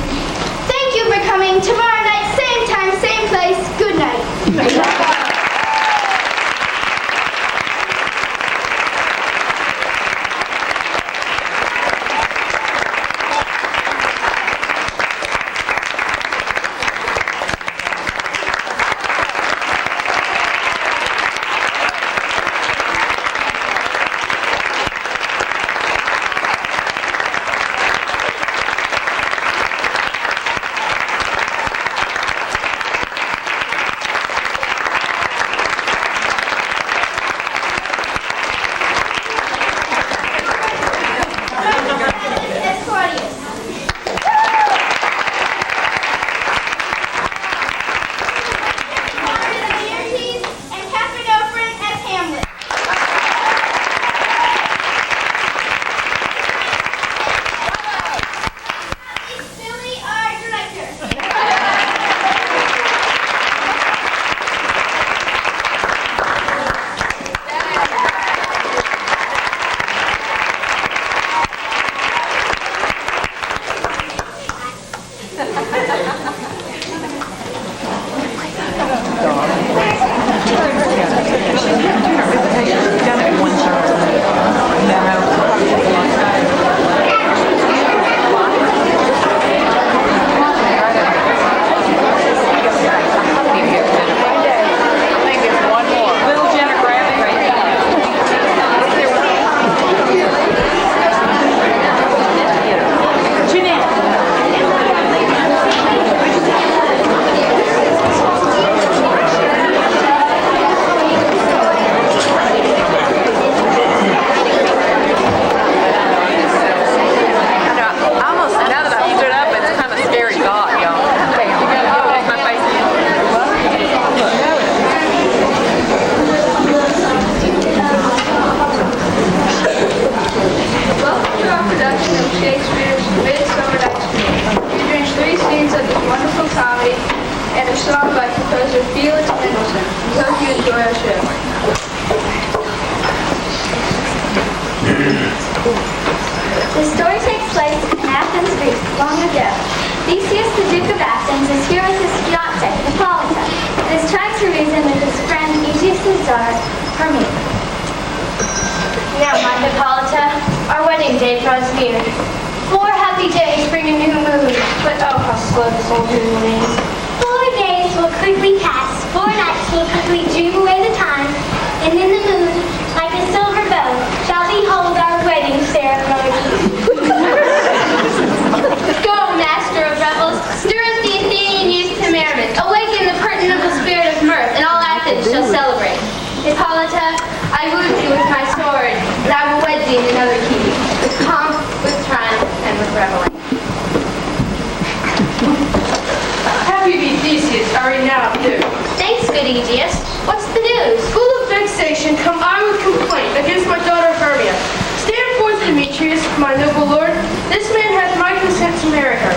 Thank you for coming. Tomorrow night, same time, same place. Good night. Theseus, the Duke of Athens, is here with his fiancée, Hippolyta, and is trying to reason with his friend Theseus' daughter, Hermia. Now, my Hippolyta, our wedding day draws near. 4 happy days bring a new moon, but oh, how slow this old moon wanes. 4 days will quickly pass, 4 nights will quickly dream away the time, and then the moon, like a silver bow, shall behold our wedding ceremony. Go, master of revels, stir up the Athenian youth to merriment, awaken the pertinable spirit of mirth, and all Athens shall celebrate. Hippolyta, I wooed thee with my sword, and I will wed thee in another key, with pomp, with triumph, and with revelry. Happy be Theseus, our renowned Duke. Thanks, good Aegeus. What's the news? Full of vexation, come I with complaint against my daughter Hermia. Stand forth, Demetrius, my noble lord. This man hath my consent to marry her.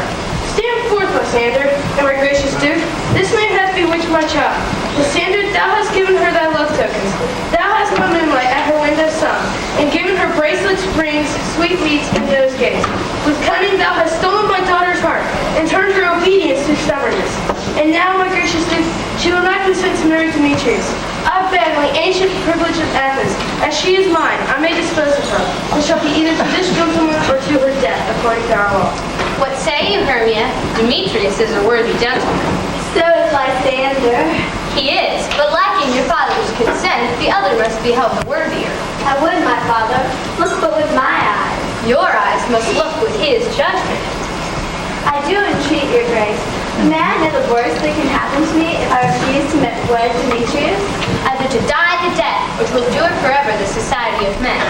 Stand forth, Lysander, and my gracious Duke. This man hath bewitched my child. Lysander, thou hast given her thy love tokens. Thou hast by moonlight at her window sung, and given her bracelets, rings, sweetmeats, and nosegays. With cunning thou hast stolen my daughter's heart, and turned her obedience to stubbornness. And now, my gracious Duke, she will not consent to marry Demetrius. I beg my ancient privilege of Athens, as she is mine, I may dispose of her, which shall be either to this gentleman or to her death, according to our law. What say you, Hermia? Demetrius is a worthy gentleman. So is Lysander. He is, but lacking your father's consent, the other must be held the worthier. I would, my father, look but with my eyes. Your eyes must look with his judgment. I do entreat your grace. May I know the worst that can happen to me if I refuse to wed Demetrius? Either to die the death, or to endure forever the society of men.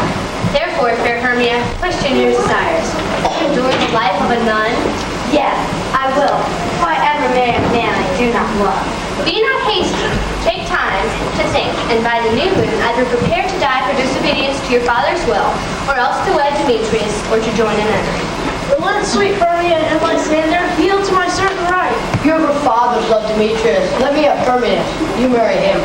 Therefore, fair Hermia, question your desires. Endure the life of a nun? Yes, I will. If I ever marry a man I do not love. Be not hasty. Take time to think, and by the new moon, either prepare to die for disobedience to your father's will, or else to wed Demetrius, or to join another. But let sweet Hermia and Lysander yield to my certain right. You have her father's love, Demetrius. Let me have Hermia. You marry him.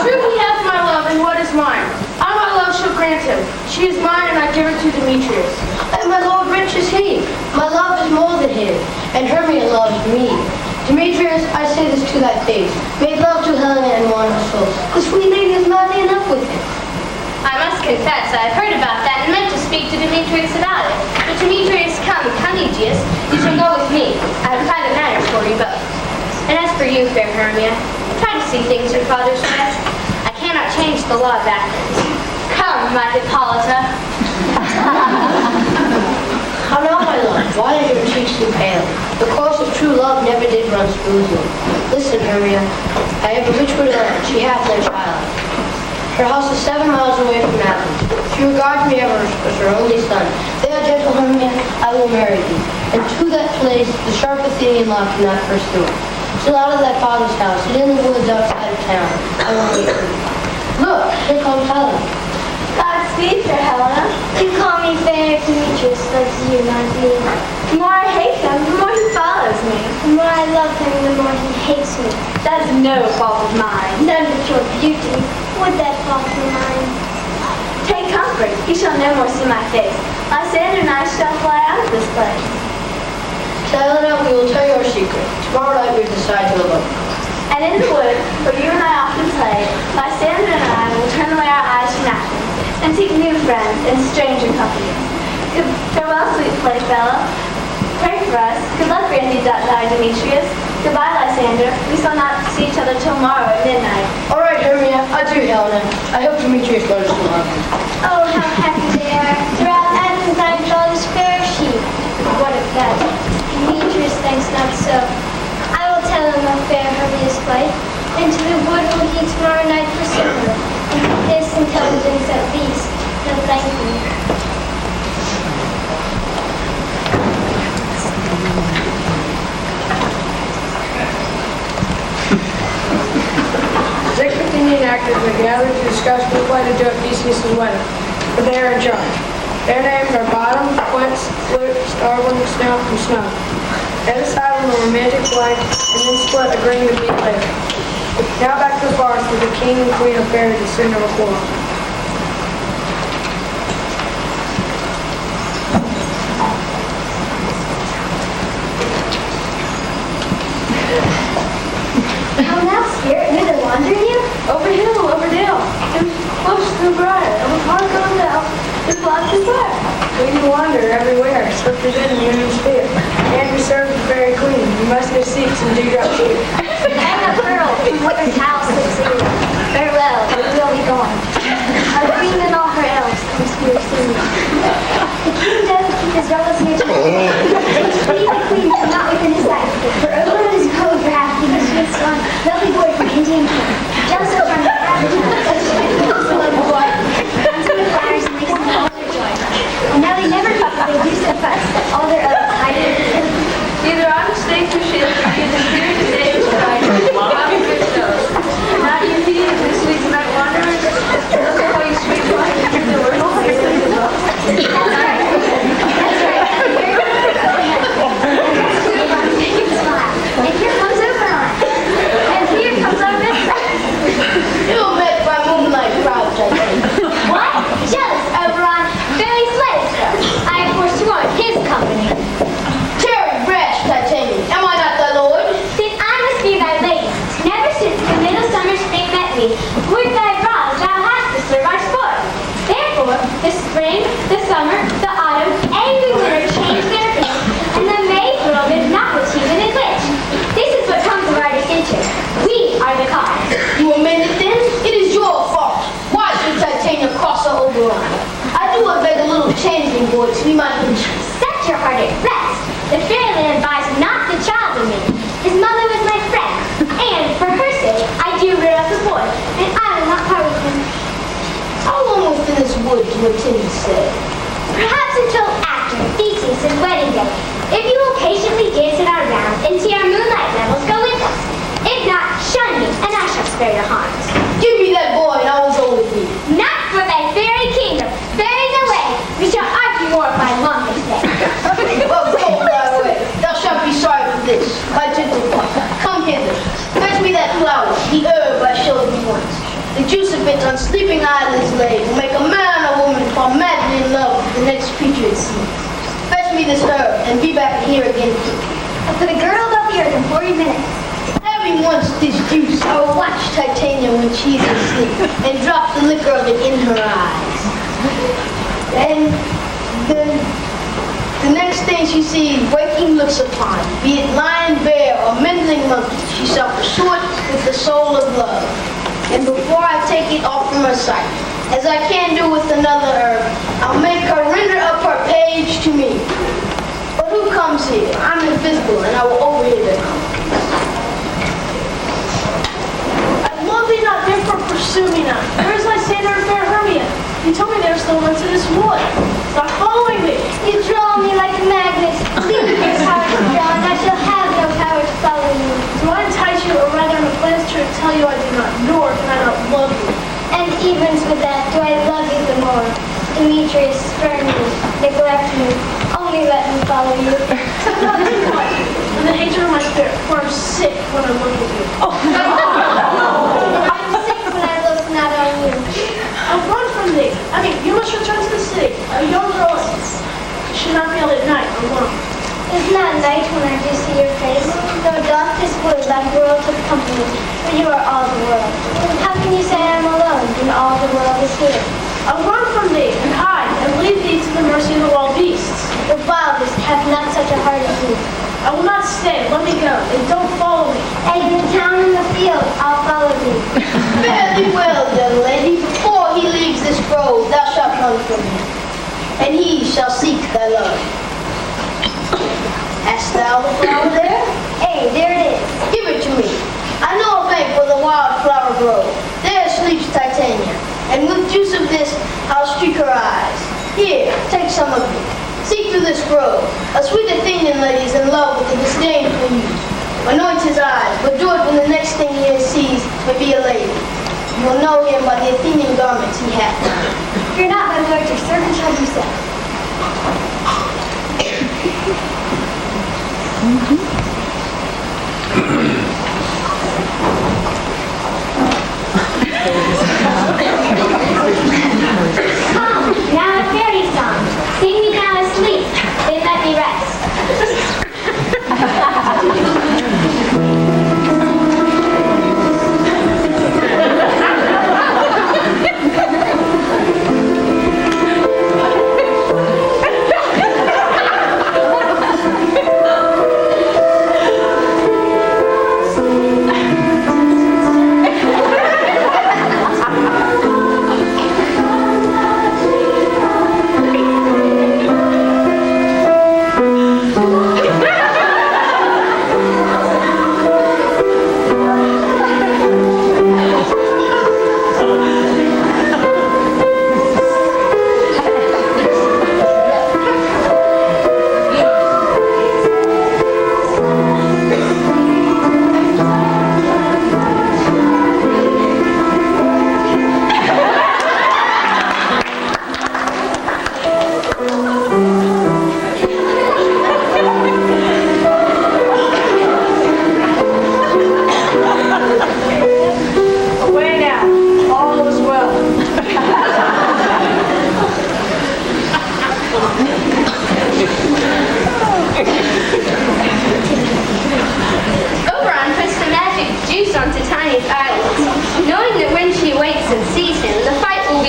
True, he hath my love, and what is mine? I my love shall grant him. She is mine, and I give her to Demetrius. And my lord rich is he. My love is more than his. And Hermia loves me. Demetrius, I say this to thy face. Make love to Helena and won her soul. The sweet lady is madly enough with him. I must confess, I have heard about that and meant to speak to Demetrius about it. But Demetrius, come, Aegeus, you shall go with me. I have private matters for you both. And as for you, fair Hermia, try to see things your father says. I cannot change the law of Athens. Come, my Hippolyta. How now, my love? Why are your cheeks so pale? The course of true love never did run smoothly. Listen, Hermia. I have a rich widow, and she hath no child. Her house is 7 miles away from Athens. She regards me ever as her only son. There, gentle Hermia, I will marry thee. And to that place the sharp Athenian law cannot pursue it. Still out of thy father's house, and in the woods outside of town, I will wait for thee. Look, here comes Helena. Godspeed, fair Helena. You call me fair, Demetrius loves you, not me. The more I hate him, the more he follows me. The more I love him, the more he hates me. That is no fault of mine. None but your beauty. Would that fault be mine? Take comfort. He shall no more see my face. Lysander and I shall fly out of this place. So, Helena, we will tell you our secret. Tomorrow night we decide to elope. And in the wood, where you and I often play, Lysander and I will turn away our eyes from Athens and seek new friends in stranger company. Farewell, sweet playfellow. Pray for us. Good luck, Randy, Demetrius. Goodbye, Lysander. We shall not see each other till tomorrow at midnight. All right, Hermia. Adieu, Helena. I hope Demetrius learns to love you. Oh, how happy they are. Throughout Athens I saw this fair sheep. What of that? Demetrius thinks not so. I will tell him of fair Hermia's flight. Into the wood will he tomorrow night pursue her. And with this intelligence at least, he'll thank me. Six Athenian actors are gathered to discuss what way to do at Theseus' wedding, for they are in charge. Their names are Bottom, Quince, Flute, Starling, Snout, and Snow. They decide on a romantic flight and then split, agreeing to meet later. Now back to the forest where the king and queen of fairies are soon to report. How now, Spirit? Whither wander you? Over hill, over dale, through bush, through briar, over park, over dell, through flood, through fire. We do wander everywhere, swiftly bid in your spear. And we serve the fairy queen. You must know seats and do your cheer. Hang a pearl from mother's house and sing. Farewell, we will be gone. Our queen and all her elves come here soon. The king does keep his relatives here to please the queen from not within his sight. For Oberon is code for half because she has gone lovely boy from Indian king. Just so from the advertise. Also lovely boy. Comes with flowers and makes them all their joy. And now they never talk, they do so fuss that all their elves hide it. Either I'm mistaken or she is here today to try to good shows. Now do you feel the sweet night wanderers? Look at how you sweet life in the world. That's right. And here comes Oberon. And here comes our mistress. You're met by moonlight crowd, What? Jealous, Oberon. Very slaves. I have forsworn his company. Terry Brash, Titanium. Am I not thy lord? Then I must be thy lady. Never since the middle summer spring met me, would thy brows thou hast to serve our sport. Therefore, the spring, the summer, the autumn, and the winter change their appearance, and the May world is not what she would glitch. This is what comes of our dissension. We are the cause. You amended then? It is your fault. Why should Titania cross her Oberon? I do beg a little changing, boy, to be my patron. Set your heart at rest. The fairyland buys not the child of me. His mother was my friend, and for her sake, I do rear up the boy, and I will not part with him. How long within this wood do you intend to stay? Perhaps until after Theseus' wedding day. If you will patiently dance in our round and see our moonlight levels, go with us. If not, shun me, and I shall spare your harms. Give me that boy and I will go with you. Not for thy fairy kingdom. Fairies away. We shall argue more if I long to stay. Well, go thy way. Thou shalt be sorry for this. My gentle one, come hither. Fetch me that flower, the herb I showed thee once. The juice of it on sleeping eyelids laid will make a man or woman fall madly in love with the next creature it sees. Fetch me this herb and be back here again quick. I'll put a girdle above the earth in 40 minutes. Having once this juice, I will watch Titania when she is asleep and drop the liquor of it in her eyes. And the next thing she sees, waking looks upon, be it lion, bear, or meddling monkey, she shall pursue it with the soul of love. And before I take it off from her sight, as I can do with another herb, I'll make her render up her page to me. But who comes here? I'm invisible, and I will overhear their conference. I love thee not, therefore pursue me not. Where is Lysander and fair Hermia? You told me they were still into this wood. Stop following me. You draw me like a magnet. Leave your power to draw, and I shall have no power to follow you. Do I entice you, or rather am a plans to tell you I do not, nor can I not love you? And even with that, do I love you the more? Demetrius, spurn me, neglect me, only let me follow you. Not too much. And the hatred of my spirit, for I'm sick when I look at you. I'm sick when I look not on you. I'll run from thee. I mean, you must return to the city. A young girl should not be out at night alone. It's not night when I do see your face, nor doth this wood like world of company, for you are all the world. How can you say I am alone when all the world is here? I'll run from thee and hide and leave thee to the mercy of the wild beasts. The wildest hath not such a heart as you. I will not stay. Let me go. And don't follow me. And in the town and the field, I'll follow thee. Fare thee well, young lady. Before he leaves this grove, thou shalt run from him, and he shall seek thy love. Hast thou the flower there? Hey, there it is. Give it to me. I know a bank where the wildflower grows. There sleeps Titania, and with juice of this, I'll streak her eyes. Here, take some of it. Seek through this grove. A sweet Athenian lady is in love with a disdainful youth. Anoint his eyes, but do it when the next thing he sees may be a lady. You will know him by the Athenian garments he hath on. Fear not, my lord, your servant shall do so. Come, now a fairy song. Sing me now asleep, then let me rest.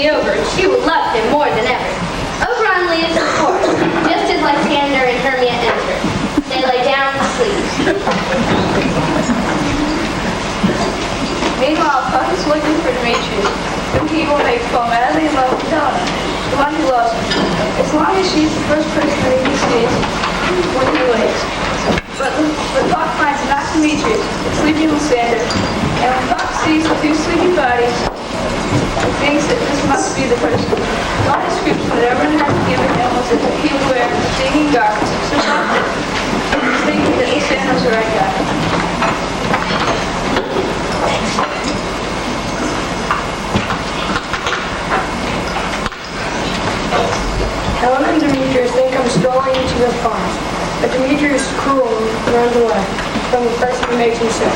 be over, and she would love him more than ever. Oberon leaves the court, just as Lysander and Hermia enter. They lay down to sleep. Meanwhile, Puck is looking for Demetrius, whom he will make fall madly in love with Donna, the one who loves him, as long as she's the first person that he sees when he wakes. But Puck finds not Demetrius, but sleeping Lysander, and when Puck sees the two sleeping bodies, he thinks that this must be the person. All description that everyone had given him was that he would wear stinging garments, so Puck is thinking that Lysander's the right guy. Helen and Demetrius then come strolling into the farm, but Demetrius is cruel and runs away from the person who makes him sick.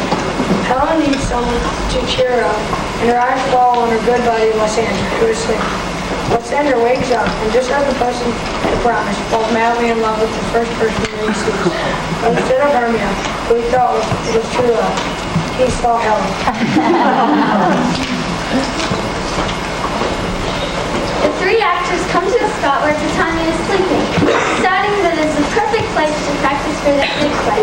Helen needs someone to cheer her up, and her eyes fall on her good buddy Lysander, who is sleeping. Lysander wakes up, and just as the person had promised, falls madly in love with the first person that he sees. But instead of Hermia, who he thought was true love, he saw Helen. The three actors come to a spot where Titania is sleeping, deciding that it's the perfect place to practice for their big play.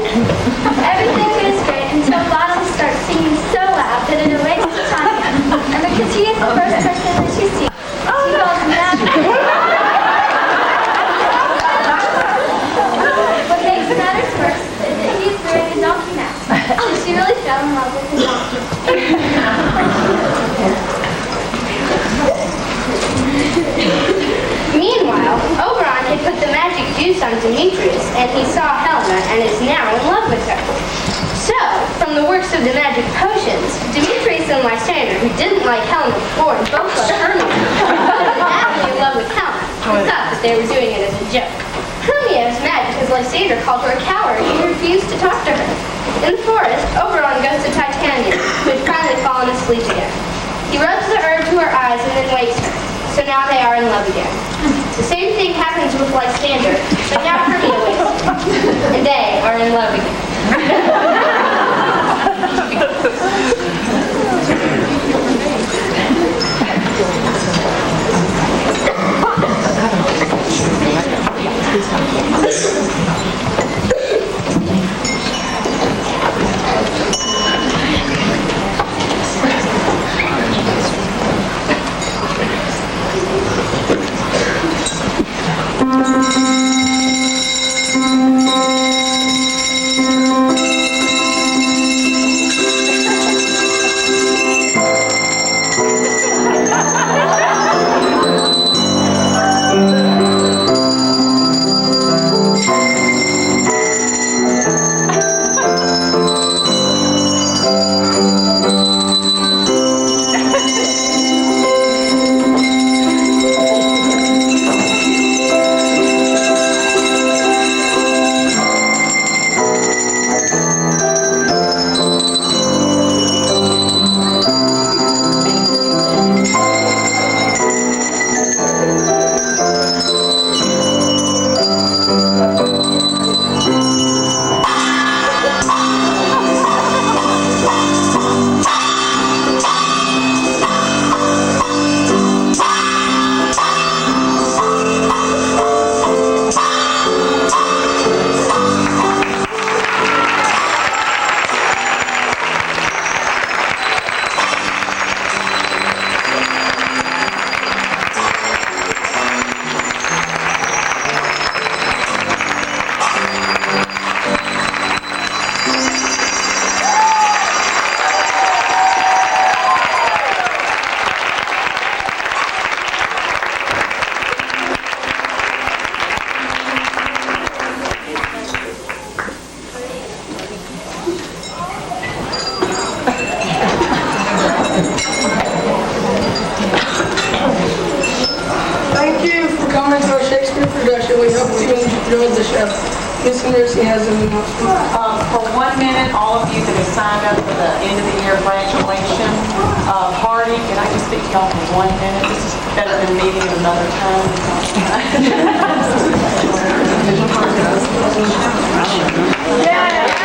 Everything goes great until Bottom starts singing so loud that it awakes Titania, and because he is the first person that she sees, she calls him mad. What makes matters worse is that he is wearing a donkey mask, so she really fell in love with his donkey. Meanwhile, Oberon had put the magic juice on Demetrius, and he saw Helena and is now in love with her. So, from the works of the magic potions, Demetrius and Lysander, who didn't like Helena before and both loved Hermia, were madly in love with Helena, and thought that they were doing it as a joke. Hermia is mad because Lysander called her a coward and he refused to talk to her. In the forest, Oberon goes to Titania, who had finally fallen asleep again. He rubs the herb to her eyes and then wakes her. So now they are in love again. The same thing happens with Lysander, but now Hermia wakes up, and they are in love again. Thank you for coming to our Shakespeare production. We hope you enjoyed the show. Miss Mercy has an announcement. For 1 minute, all of you that have signed up for the end of the year graduation party, can I just speak to y'all for 1 minute? This is better than meeting another time. Yeah.